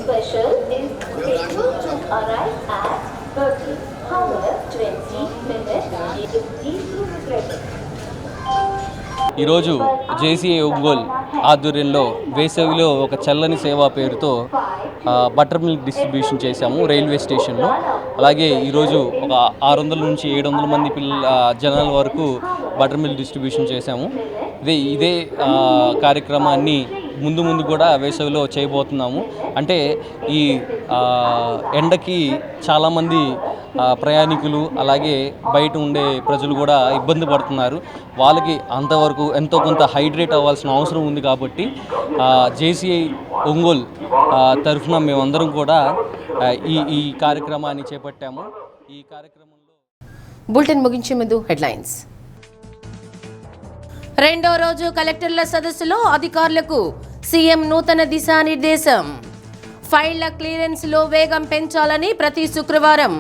Speaker 4: Special is scheduled to arrive at 30 hours 20 minutes. Please regret.
Speaker 5: ఈరోజు జేసీఐ ఒంగోల్ ఆధ్వర్యంలో వేసవిలో ఒక చల్లని సేవా పేరుతో బటర్ మిల్క్ డిస్ట్రిబ్యూషన్ చేశాము రైల్వే స్టేషన్లో. అలాగే ఈరోజు ఒక 600 నుంచి 700 మంది జనాల వరకు బటర్ మిల్క్ డిస్ట్రిబ్యూషన్ చేశాము. ఇదే కార్యక్రమాన్ని ముందు కూడా వేసవిలో చేయబోతున్నాము. అంటే ఈ ఎండకి చాలామంది ప్రయాణికులు అలాగే బయట ఉండే ప్రజలు కూడా ఇబ్బంది పడుతున్నారు. వాళ్ళకి అంతవరకు ఎంతో కొంత హైడ్రేట్ అవ్వాల్సిన అవసరం ఉంది కాబట్టి జేసీఐ ఒంగోల్ తరఫున మేమందరం కూడా ఈ కార్యక్రమాన్ని చేపట్టాము. ఈ కార్యక్రమంలో
Speaker 1: బులెటిన్ ముగించే ముందు హెడ్లైన్స్. రెండో రోజు కలెక్టర్ల సదస్సులో అధికారులకు సీఎం నూతన దిశానిర్దేశం. ఫైళ్ల క్లియరెన్స్లో వేగం పెంచాలని ప్రతి శుక్రవారం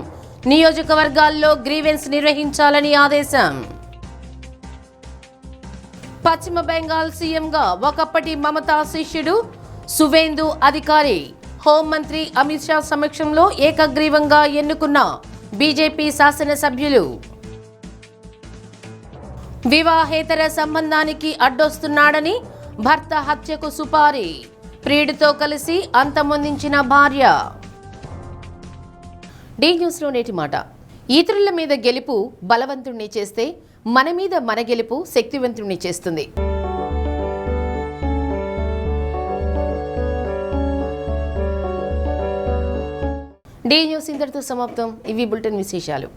Speaker 1: నియోజకవర్గాల్లో గ్రీవెన్స్ నిర్వహించాలని ఆదేశం. పశ్చిమ బెంగాల్ సీఎంగా ఒకప్పటి మమతా శిష్యుడు సువేందు అధికారి హోంమంత్రి అమిత్ షా సమక్షంలో ఏకగ్రీవంగా ఎన్నుకున్న బీజేపీ శాసనసభ్యులు. వివాహేతర సంబంధానికి అడ్డొస్తున్నాడని భర్త హత్యకు సుపారీ, ప్రియుడితో కలిసి అంతమొందించిన భార్య. డి న్యూస్లో నేటి మాట. ఇతరుల మీద గెలుపు బలవంతుణ్ణి చేస్తే మన మీద మన గెలుపు శక్తివంతుణ్ణి చేస్తుంది. డి న్యూస్ ఇంతటితో సమాప్తం. ఇవి బులెటిన్ విశేషాలు.